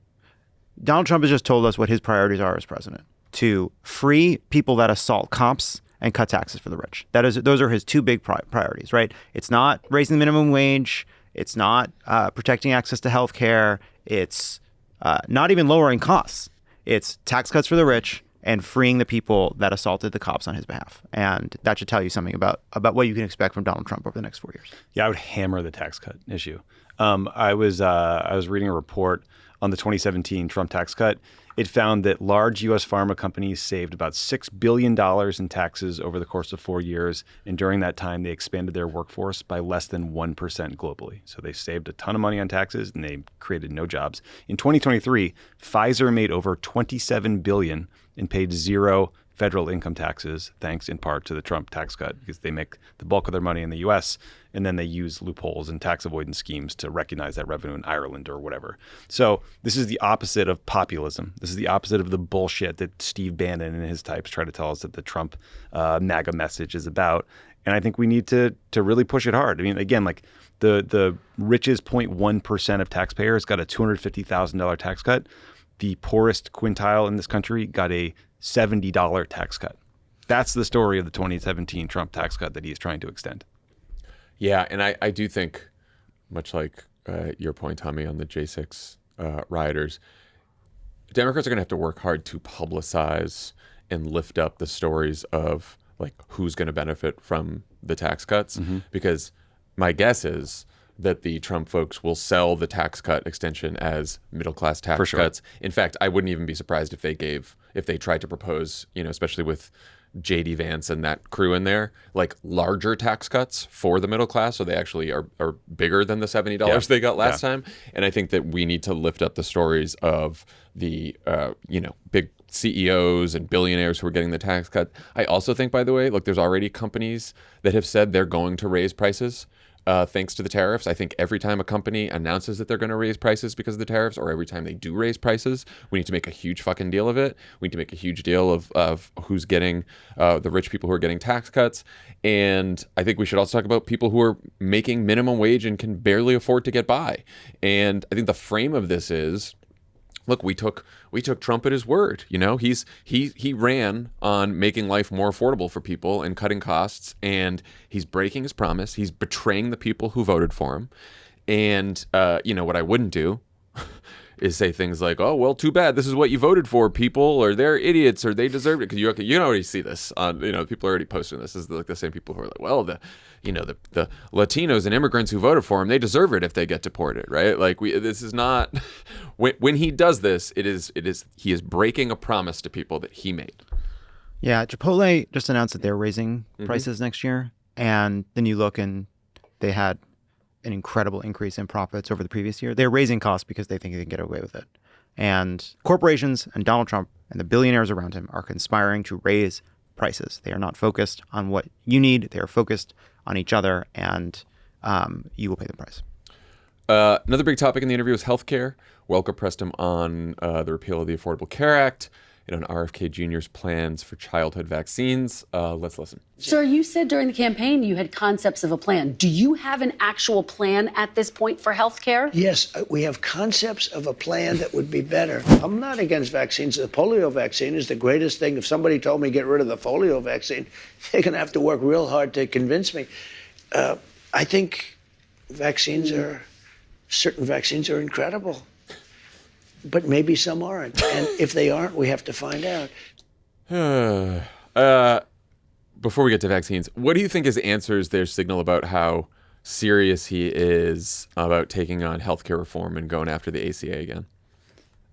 Donald Trump has just told us what his priorities are as president: to free people that assault cops and cut taxes for the rich. Those are his two big priorities, right? It's not raising the minimum wage. It's not protecting access to health care. It's not even lowering costs. It's tax cuts for the rich and freeing the people that assaulted the cops on his behalf. And that should tell you something about what you can expect from Donald Trump over the next 4 years. Yeah, I would hammer the tax cut issue. I was reading a report on the 2017 Trump tax cut. It found that large U.S. pharma companies saved about $6 billion in taxes over the course of 4 years. And during that time, they expanded their workforce by less than 1% globally. So they saved a ton of money on taxes and they created no jobs. In 2023, Pfizer made over $27 billion and paid zero federal income taxes, thanks in part to the Trump tax cut, because they make the bulk of their money in the U.S. and then they use loopholes and tax avoidance schemes to recognize that revenue in Ireland or whatever. So this is the opposite of populism. This is the opposite of the bullshit that Steve Bannon and his types try to tell us that the Trump MAGA message is about. And I think we need to really push it hard. I mean, again, like the richest 0.1% of taxpayers got a $250,000 tax cut. The poorest quintile in this country got a $70 tax cut. That's the story of the 2017 Trump tax cut that he's trying to extend. Yeah, and I do think, much like your point, Tommy, on the J6 rioters, Democrats are going to have to work hard to publicize and lift up the stories of like who's going to benefit from the tax cuts, because my guess is that the Trump folks will sell the tax cut extension as middle-class tax cuts. In fact, I wouldn't even be surprised if they tried to propose, especially with J.D. Vance and that crew in there, like larger tax cuts for the middle class, so they actually are bigger than the $70 they got last time. And I think that we need to lift up the stories of the, big CEOs and billionaires who are getting the tax cut. I also think, by the way, look, there's already companies that have said they're going to raise prices thanks to the tariffs. I think every time a company announces that they're going to raise prices because of the tariffs, or every time they do raise prices, we need to make a huge fucking deal of it. We need to make a huge deal of who's getting the rich people who are getting tax cuts. And I think we should also talk about people who are making minimum wage and can barely afford to get by. And I think the frame of this is, look, we took Trump at his word. You know, he ran on making life more affordable for people and cutting costs, and he's breaking his promise. He's betraying the people who voted for him. And you know what I wouldn't do is say things like, "Oh, well, too bad. This is what you voted for, people, or they're idiots, or they deserve it." Because you already see this on, people are already posting this. This is like the same people who are like, "Well, the Latinos and immigrants who voted for him, they deserve it if they get deported," right? Like this is not when he does this, he is breaking a promise to people that he made. Yeah, Chipotle just announced that they're raising prices next year, and then you look and they had an incredible increase in profits over the previous year. They're raising costs because they think they can get away with it. And corporations and Donald Trump and the billionaires around him are conspiring to raise prices. They are not focused on what you need. They are focused on each other, and you will pay the price. Another big topic in the interview was healthcare. Welker pressed him on the repeal of the Affordable Care Act and on RFK Jr.'s plans for childhood vaccines. Let's listen. Sir, you said during the campaign you had concepts of a plan. Do you have an actual plan at this point for health care? Yes, we have concepts of a plan that would be better. I'm not against vaccines. The polio vaccine is the greatest thing. If somebody told me get rid of the polio vaccine, they're going to have to work real hard to convince me. I think certain vaccines are incredible. But maybe some aren't. And if they aren't, we have to find out. Before we get to vaccines, what do you think his answers there signal about how serious he is about taking on healthcare reform and going after the ACA again?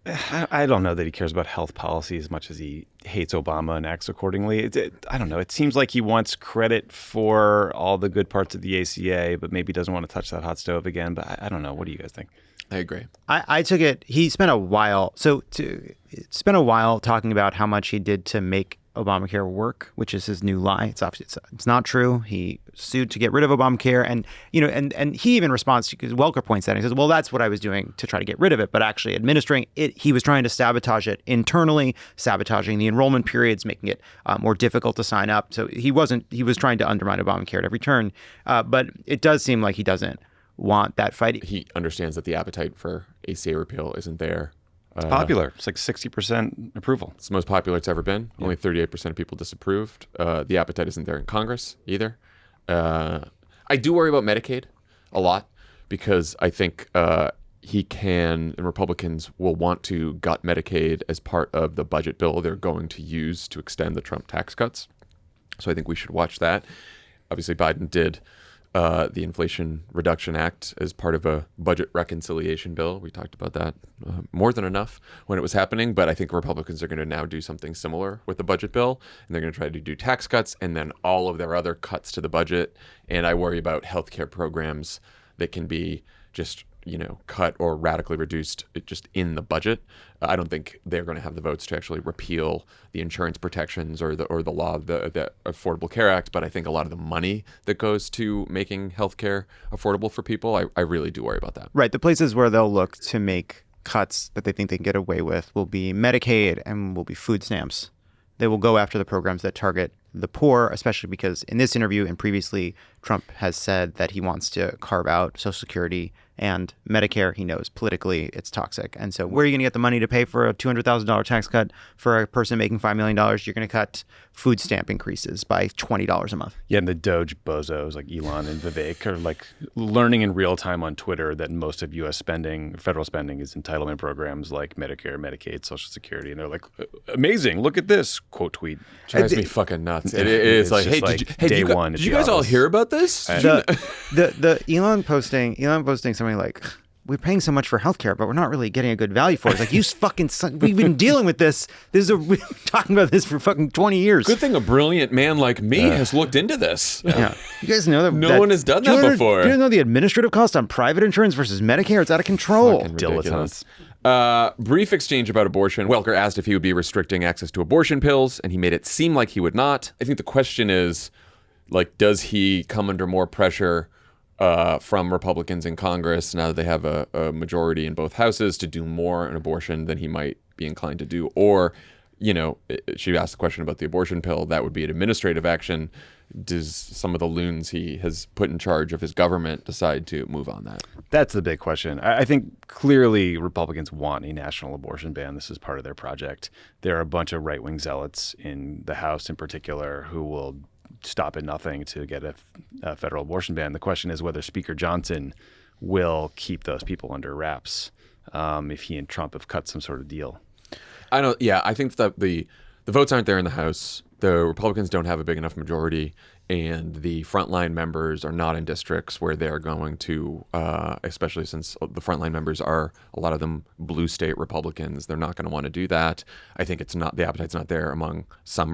I don't know that he cares about health policy as much as he hates Obama and acts accordingly. I don't know. It seems like he wants credit for all the good parts of the ACA, but maybe doesn't want to touch that hot stove again. But I don't know. What do you guys think? I agree. I took it. He spent a while. Spent a while talking about how much he did to make Obamacare work, which is his new lie. It's not true. He sued to get rid of Obamacare, and and he even responds because Welker points that. He says, "Well, that's what I was doing to try to get rid of it, but actually administering it, he was trying to sabotage it internally, sabotaging the enrollment periods, making it more difficult to sign up. So he was trying to undermine Obamacare at every turn. But it does seem like he doesn't want that fight. He understands that the appetite for ACA repeal isn't there. It's popular. It's like 60% approval. It's the most popular it's ever been. Yeah. Only 38% of people disapproved. The appetite isn't there in Congress either. I do worry about Medicaid a lot because I think he can, and Republicans will want to gut Medicaid as part of the budget bill they're going to use to extend the Trump tax cuts. So I think we should watch that. Obviously, Biden did the Inflation Reduction Act as part of a budget reconciliation bill. We talked about that more than enough when it was happening, but I think Republicans are going to now do something similar with the budget bill, and they're going to try to do tax cuts and then all of their other cuts to the budget. And I worry about healthcare programs that can be just cut or radically reduced just in the budget. I don't think they're going to have the votes to actually repeal the insurance protections or the law, the Affordable Care Act. But I think a lot of the money that goes to making healthcare affordable for people, I really do worry about that. Right. The places where they'll look to make cuts that they think they can get away with will be Medicaid and will be food stamps. They will go after the programs that target the poor, especially because in this interview and previously, Trump has said that he wants to carve out Social Security and Medicare. He knows politically it's toxic. And so where are you going to get the money to pay for a $200,000 tax cut for a person making $5 million? You're going to cut food stamp increases by $20 a month. Yeah, and the Doge bozos like Elon and Vivek are like learning in real time on Twitter that most of U.S. spending, federal spending, is entitlement programs like Medicare, Medicaid, Social Security. And they're like, amazing, look at this, quote tweet. Drives me fucking nuts. It's like, hey, did you guys all hear about this? The Elon posting something like, we're paying so much for healthcare, but we're not really getting a good value for it. It's like, you fucking son, we've been dealing with this. We've been talking about this for fucking 20 years. Good thing a brilliant man like me has looked into this. Yeah. You guys know that no one has done that before. Do you know the administrative cost on private insurance versus Medicare? It's out of control. Dilettantes. Brief exchange about abortion. Welker asked if he would be restricting access to abortion pills, and he made it seem like he would not. I think the question is, like, does he come under more pressure from Republicans in Congress now that they have a majority in both houses to do more on abortion than he might be inclined to do? Or, she asked the question about the abortion pill. That would be an administrative action. Does some of the loons he has put in charge of his government decide to move on that? That's the big question. I think clearly Republicans want a national abortion ban. This is part of their project. There are a bunch of right-wing zealots in the House in particular who will stop at nothing to get a federal abortion ban. The question is whether Speaker Johnson will keep those people under wraps if he and Trump have cut some sort of deal. I think that the votes aren't there in the House. The Republicans don't have a big enough majority, and the frontline members are not in districts where they're going to, especially since the frontline members are, a lot of them, blue state Republicans. They're not going to want to do that. I think the appetite's not there among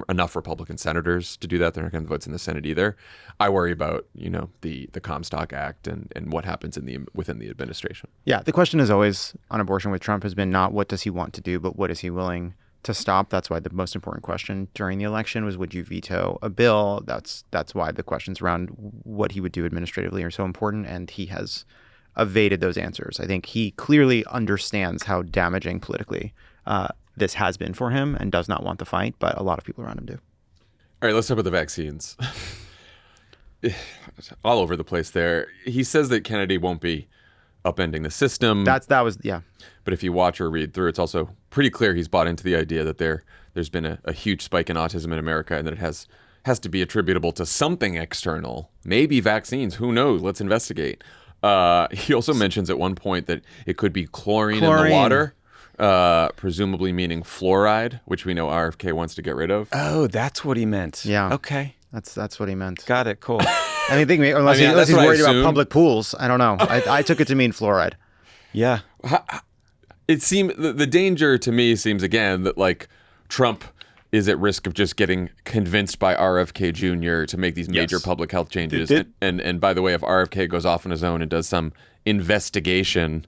enough Republican senators to do that. They're not going to vote in the Senate either. I worry about, the Comstock Act and what happens within the administration. Yeah, the question is always on abortion with Trump has been not what does he want to do, but what is he willing to stop. That's why the most important question during the election was, would you veto a bill? That's why the questions around what he would do administratively are so important, and he has evaded those answers. I think he clearly understands how damaging politically this has been for him and does not want the fight, but a lot of people around him do. All right, let's talk about the vaccines. All over the place there. He says that Kennedy won't be upending the system. That was. But if you watch or read through, it's also pretty clear he's bought into the idea that there's been a huge spike in autism in America and that it has to be attributable to something external. Maybe vaccines. Who knows? Let's investigate. He also mentions at one point that it could be chlorine in the water, presumably meaning fluoride, which we know RFK wants to get rid of. Oh, that's what he meant. Yeah. Okay. That's what he meant. Got it. Cool. Unless he's worried about public pools. I don't know. I took it to mean fluoride. Yeah. It seemed the danger to me seems again that like Trump is at risk of just getting convinced by RFK Jr. to make these major public health changes. And by the way, if RFK goes off on his own and does some investigation,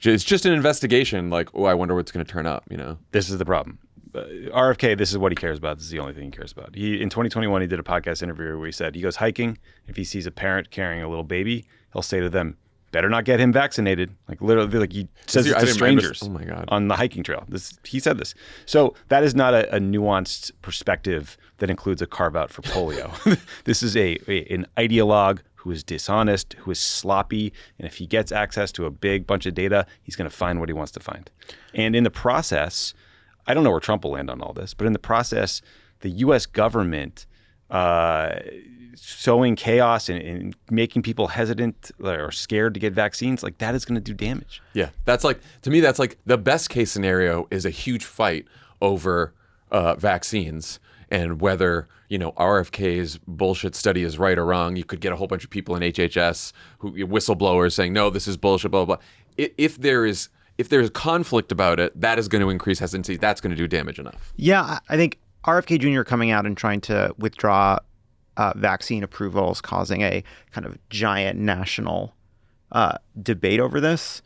it's just an investigation. Like, I wonder what's going to turn up. This is the problem. RFK, this is what he cares about. This is the only thing he cares about. In 2021, he did a podcast interview where he said he goes hiking. If he sees a parent carrying a little baby, he'll say to them, better not get him vaccinated. Like literally, like he says it to strangers on the hiking trail. He said this. So that is not a nuanced perspective that includes a carve out for polio. This is an ideologue who is dishonest, who is sloppy. And if he gets access to a big bunch of data, he's going to find what he wants to find. And in the process, I don't know where Trump will land on all this, but in the process, the U.S. government sowing chaos and making people hesitant or scared to get vaccines, like that is going to do damage. Yeah, that's like, to me, that's like the best case scenario is a huge fight over vaccines and whether, RFK's bullshit study is right or wrong. You could get a whole bunch of people in HHS, whistleblowers saying, no, this is bullshit, blah, blah, blah. If there's conflict about it, that is going to increase hesitancy. That's going to do damage enough. Yeah, I think RFK Jr. coming out and trying to withdraw vaccine approvals, causing a kind of giant national debate over this.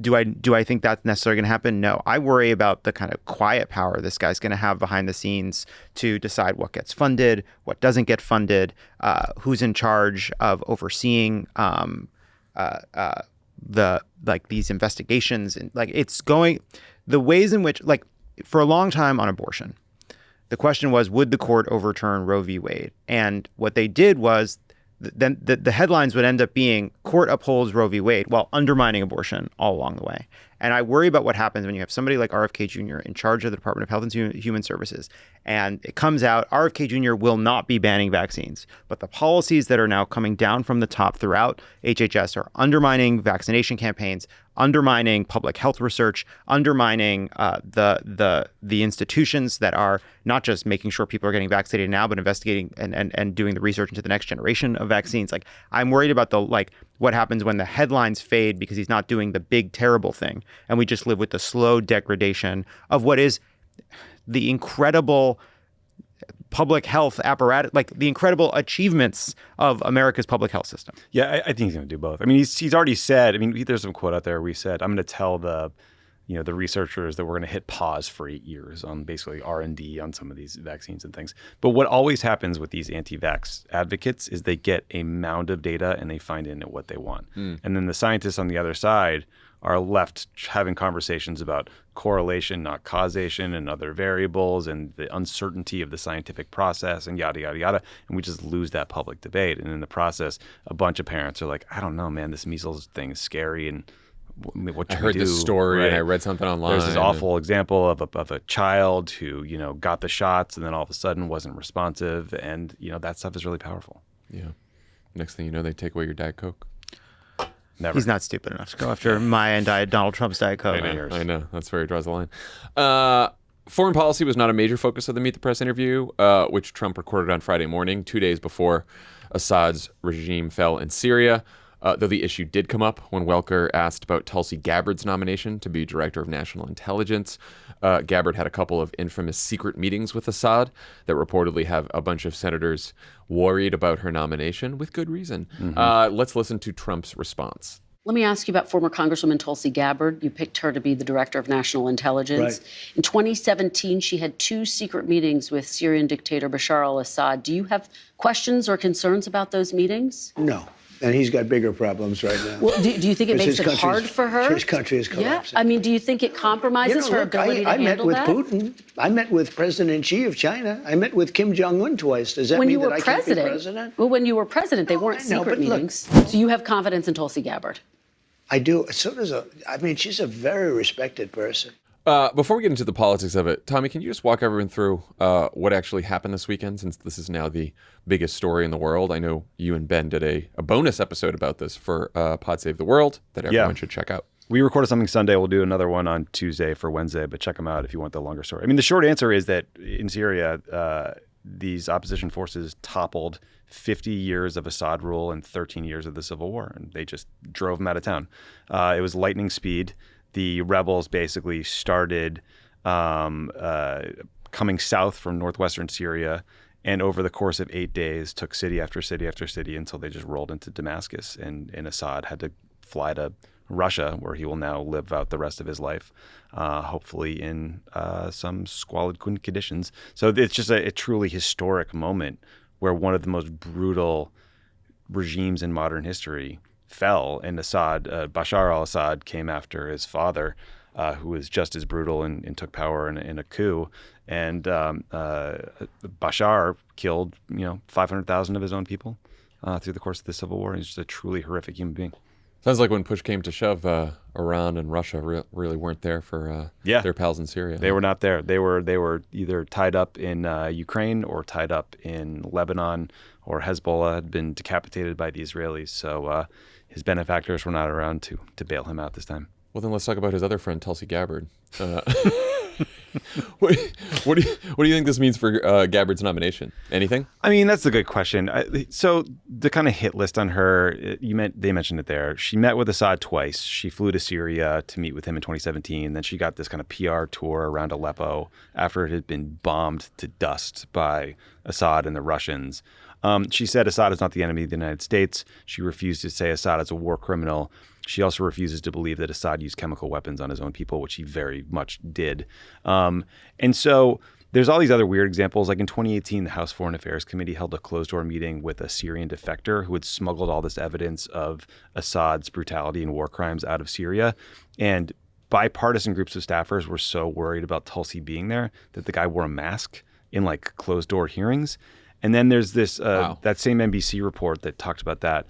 Do I think that's necessarily going to happen? No. I worry about the kind of quiet power this guy's going to have behind the scenes to decide what gets funded, what doesn't get funded, who's in charge of overseeing these investigations, and it's going the ways in which, for a long time on abortion, the question was, would the court overturn Roe v. Wade? And what they did was then the headlines would end up being court upholds Roe v. Wade while undermining abortion all along the way. And I worry about what happens when you have somebody like RFK Jr. in charge of the Department of Health and Human Services, and it comes out RFK Jr. will not be banning vaccines, but the policies that are now coming down from the top throughout HHS are undermining vaccination campaigns, undermining public health research, undermining the institutions that are not just making sure people are getting vaccinated now, but investigating and doing the research into the next generation of vaccines. I'm worried about what happens when the headlines fade because he's not doing the big, terrible thing. And we just live with the slow degradation of what is the incredible public health apparatus, like the incredible achievements of America's public health system. Yeah, I think he's going to do both. I mean, he's already said. I mean, there's some quote out there where he said, "I'm going to tell the researchers that we're going to hit pause for 8 years on basically R&D on some of these vaccines and things." But what always happens with these anti-vax advocates is they get a mound of data and they find in it what they want. And then the scientists on the other side are left having conversations about correlation, not causation, and other variables, and the uncertainty of the scientific process, and yada, yada, yada. And we just lose that public debate. And in the process, a bunch of parents are like, I don't know, man, this measles thing is scary. And what I should heard we do? this story Right. and I read something online. There's this awful example of a child who, got the shots and then all of a sudden wasn't responsive. And, that stuff is really powerful. Yeah. Next thing you know, they take away your Diet Coke. Never. He's not stupid enough to go after my Donald Trump's Diet Coke. I know. That's where he draws the line. Foreign policy was not a major focus of the Meet the Press interview, which Trump recorded on Friday morning, 2 days before Assad's regime fell in Syria. Though the issue did come up when Welker asked about Tulsi Gabbard's nomination to be Director of National Intelligence. Gabbard had a couple of infamous secret meetings with Assad that reportedly have a bunch of senators worried about her nomination, with good reason. Let's listen to Trump's response. Let me ask you about former Congresswoman Tulsi Gabbard. You picked her to be the Director of National Intelligence. Right. In 2017, she had 2 secret meetings with Syrian dictator Bashar al-Assad. Do you have questions or concerns about those meetings? No. And he's got bigger problems right now. Well, do you think it makes it hard for her? His country is collapsing. Yeah, I mean, do you think it compromises her ability to handle that? I met with Putin. I met with President Xi of China. I met with Kim Jong-un twice. Does that When mean you that were I can't be president? Well, when you were president, they weren't I know, secret but look- meetings. So you have confidence in Tulsi Gabbard? I do. She's a very respected person. Before we get into the politics of it, Tommy, can you just walk everyone through what actually happened this weekend, since this is now the biggest story in the world? I know you and Ben did a bonus episode about this for Pod Save the World that everyone should check out. We recorded something Sunday. We'll do another one on Tuesday for Wednesday, but check them out if you want the longer story. I mean, the short answer is that in Syria, these opposition forces toppled 50 years of Assad rule and 13 years of the civil war, and they just drove him out of town. It was lightning speed. The rebels basically started coming south from northwestern Syria, and over the course of 8 days took city after city after city until they just rolled into Damascus. And Assad had to fly to Russia, where he will now live out the rest of his life, hopefully in some squalid conditions. So it's just a truly historic moment where one of the most brutal regimes in modern history fell, and Bashar al-Assad came after his father, who was just as brutal and took power in a coup. And Bashar killed 500,000 of his own people through the course of the civil war. He's just a truly horrific human being. Sounds like when push came to shove, Iran and Russia really weren't there for their pals in Syria. They were not there. They were either tied up in Ukraine or tied up in Lebanon, or Hezbollah had been decapitated by the Israelis. So his benefactors were not around to bail him out this time. Well, then let's talk about his other friend, Tulsi Gabbard. What do you think this means for Gabbard's nomination? Anything? I mean, that's a good question. So the kind of hit list on her, they mentioned it there. She met with Assad twice. She flew to Syria to meet with him in 2017. Then she got this kind of PR tour around Aleppo after it had been bombed to dust by Assad and the Russians. She said Assad is not the enemy of the United States. She refused to say Assad is a war criminal. She also refuses to believe that Assad used chemical weapons on his own people, which he very much did. And so there's all these other weird examples. Like in 2018, the House Foreign Affairs Committee held a closed-door meeting with a Syrian defector who had smuggled all this evidence of Assad's brutality and war crimes out of Syria. And bipartisan groups of staffers were so worried about Tulsi being there that the guy wore a mask in like closed-door hearings. And then there's this that same NBC report that talked about that.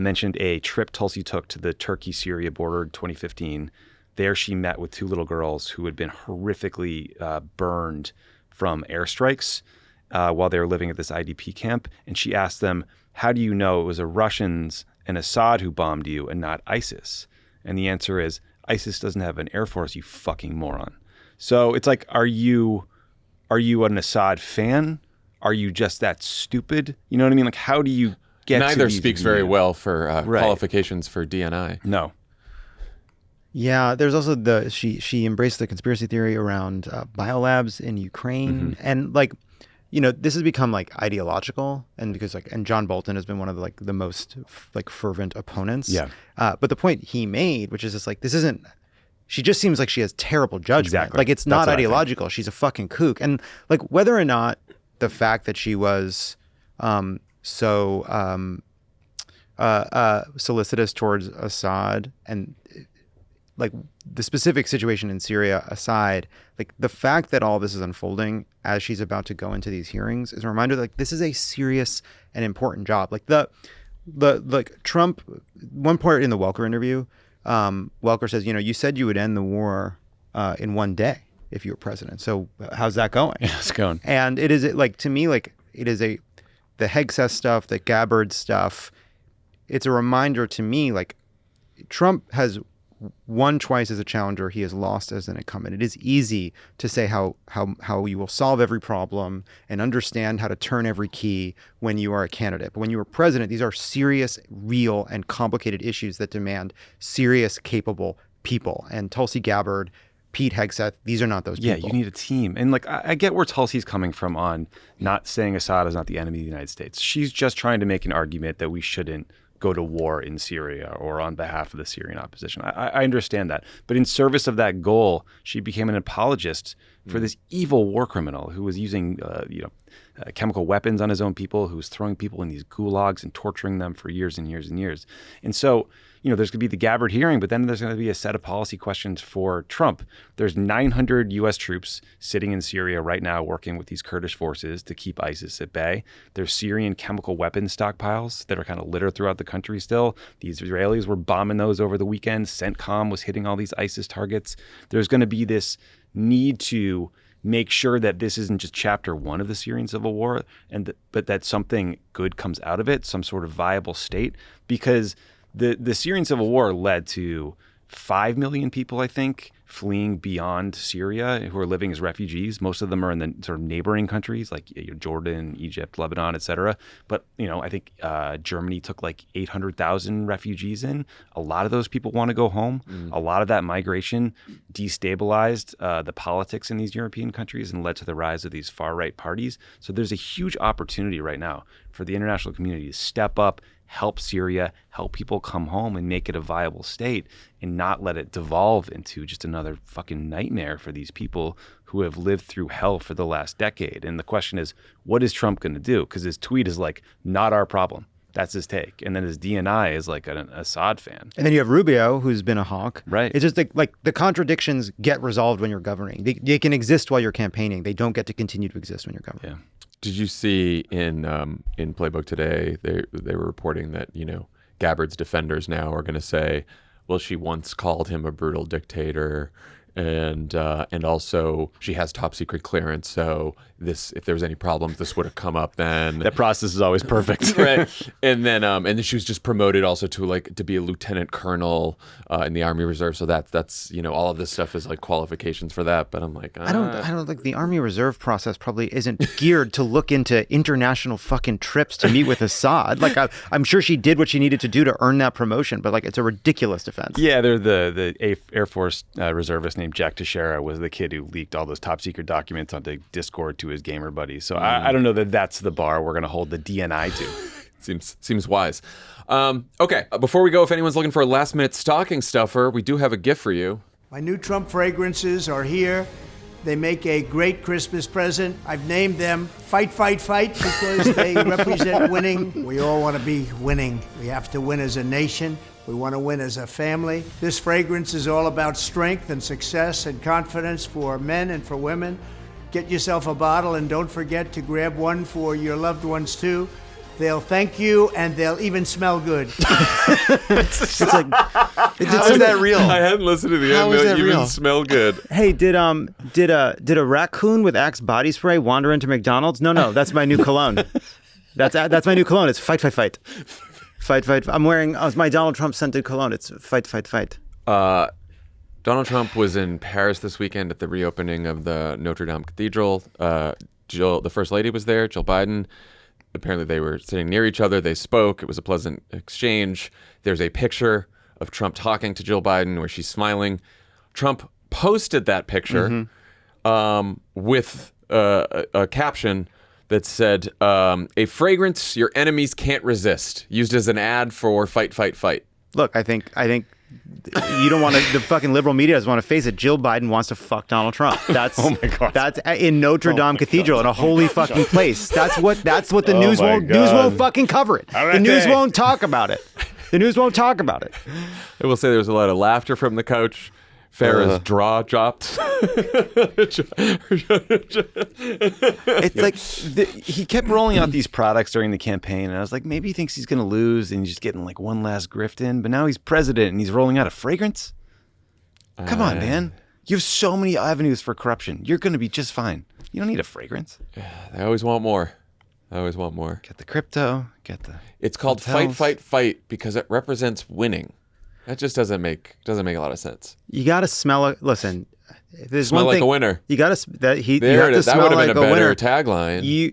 Mentioned a trip Tulsi took to the Turkey-Syria border in 2015. There she met with 2 little girls who had been horrifically burned from airstrikes while they were living at this IDP camp. And she asked them, how do you know it was the Russians and Assad who bombed you and not ISIS? And the answer is, ISIS doesn't have an air force, you fucking moron. So it's like, are you an Assad fan? Are you just that stupid? You know what I mean? Like, how do you get Neither speaks very well for Right. qualifications for DNI. No. Yeah, there's also she embraced the conspiracy theory around biolabs in Ukraine, and like this has become like ideological, and because and John Bolton has been one of the most fervent opponents. Yeah. But the point he made, which is just this isn't. She just seems like she has terrible judgment. Exactly. Like it's That's not what I ideological. She's a fucking kook. And whether or not the fact that she was so solicitous towards Assad and the specific situation in Syria aside, the fact that all this is unfolding as she's about to go into these hearings is a reminder that this is a serious and important job. Trump, one part in the Welker interview, Welker says, you said you would end the war in one day if you were president. So how's that going? Yeah, it's going. And it is to me, it is the Hegseth stuff, the Gabbard stuff. It's a reminder to me, Trump has won twice as a challenger. He has lost as an incumbent. It is easy to say how you will solve every problem and understand how to turn every key when you are a candidate. But when you are president, these are serious, real, and complicated issues that demand serious, capable people. And Tulsi Gabbard, Pete Hegseth, these are not those people. Yeah, you need a team. And I get where Tulsi's coming from on not saying Assad is not the enemy of the United States. She's just trying to make an argument that we shouldn't go to war in Syria or on behalf of the Syrian opposition. I understand that. But in service of that goal, she became an apologist for this evil war criminal who was using chemical weapons on his own people, who was throwing people in these gulags and torturing them for years and years and years. And so, there's going to be the Gabbard hearing, but then there's going to be a set of policy questions for Trump. There's 900 U.S. troops sitting in Syria right now working with these Kurdish forces to keep ISIS at bay. There's Syrian chemical weapons stockpiles that are kind of littered throughout the country still. The Israelis were bombing those over the weekend. CENTCOM was hitting all these ISIS targets. There's going to be this need to make sure that this isn't just chapter one of the Syrian civil war, but that something good comes out of it, some sort of viable state, because the Syrian civil war led to 5 million people, I think, fleeing beyond Syria who are living as refugees. Most of them are in the sort of neighboring countries like Jordan, Egypt, Lebanon, et cetera. But, I think Germany took 800,000 refugees in. A lot of those people want to go home. A lot of that migration destabilized the politics in these European countries and led to the rise of these far-right parties. So there's a huge opportunity right now for the international community to step up, help Syria, help people come home and make it a viable state and not let it devolve into just another fucking nightmare for these people who have lived through hell for the last decade. And the question is, what is Trump going to do? Because his tweet is not our problem. That's his take. And then his DNI is an Assad fan. And then you have Rubio, who's been a hawk. Right. It's just the contradictions get resolved when you're governing. They can exist while you're campaigning. They don't get to continue to exist when you're governing. Yeah. Did you see in Playbook today, they were reporting that, Gabbard's defenders now are going to say, well, she once called him a brutal dictator, and also she has top secret clearance, so if there was any problems, this would have come up then. That process is always perfect. Right. And then she was just promoted also to be a lieutenant colonel in the Army Reserve. So that's all of this stuff is qualifications for that. But I'm I don't think the Army Reserve process probably isn't geared to look into international fucking trips to meet with Assad. I'm sure she did what she needed to do to earn that promotion, but it's a ridiculous defense. Yeah, they're the Air Force reservist named Jack Teixeira was the kid who leaked all those top secret documents onto Discord to his gamer buddies. So I don't know that that's the bar we're going to hold the DNI to. Seems wise. Okay, before we go, if anyone's looking for a last-minute stocking stuffer, we do have a gift for you. My new Trump fragrances are here. They make a great Christmas present. I've named them Fight, Fight, Fight because they represent winning. We all want to be winning. We have to win as a nation. We want to win as a family. This fragrance is all about strength and success and confidence for men and for women. Get yourself a bottle and don't forget to grab one for your loved ones too. They'll thank you and they'll even smell good. It's How is that real? I hadn't listened to the How end. is They'll that even real? smell good. Hey, did a raccoon with Axe body spray wander into McDonald's? No, that's my new cologne. That's my new cologne. It's Fight, Fight, Fight. Fight, fight. I'm wearing my Donald Trump scented cologne. It's Fight, Fight, Fight. Donald Trump was in Paris this weekend at the reopening of the Notre Dame Cathedral. The First Lady was there, Jill Biden. Apparently they were sitting near each other. They spoke. It was a pleasant exchange. There's a picture of Trump talking to Jill Biden where she's smiling. Trump posted that picture with a caption, that said, a fragrance your enemies can't resist, used as an ad for fight, fight, fight. Look, I think you don't want to. The fucking liberal media doesn't want to face it. Jill Biden wants to fuck Donald Trump. That's Oh my God. That's in Notre Dame Cathedral in a holy fucking place. That's what the Oh news my won't God. fucking cover it. The news won't talk about it. The news won't talk about it. I will say there's a lot of laughter from the couch. Farrah's draw dropped. It's like he kept rolling out these products during the campaign, and I was like, maybe he thinks he's going to lose, and he's just getting like one last grift in. But now he's president, and he's rolling out a fragrance. Come on, man! You have so many avenues for corruption. You're going to be just fine. You don't need a fragrance. I always want more. I always want more. Get the crypto. Get the. It's called hotels. fight, fight, fight because it represents winning. That just doesn't make a lot of sense. You got to smell it. Listen, if there's Smell one like thing, a winner. You got to There you have it to is. That smell would have like been a better winner. tagline. You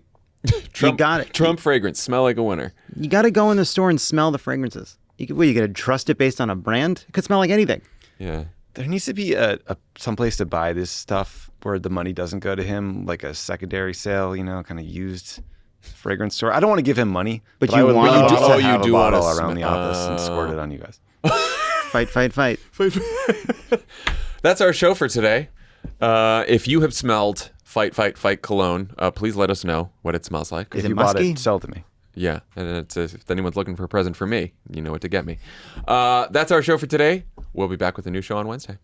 Trump, got it. Trump fragrance, smell like a winner. You got to go in the store and smell the fragrances. You got to trust it based on a brand? It could smell like anything. Yeah. There needs to be a someplace to buy this stuff where the money doesn't go to him, like a secondary sale, kind of used fragrance store. I don't want to give him money, But I you would want- love you to do- have you a do wanna bottle around the office and squirt it on you guys. Fight, fight, fight. That's our show for today. If you have smelled Fight, Fight, Fight cologne, please let us know what it smells like. Is If it you bought musky? it, sell it to me. Yeah, and if anyone's looking for a present for me, you know what to get me. That's our show for today. We'll be back with a new show on Wednesday.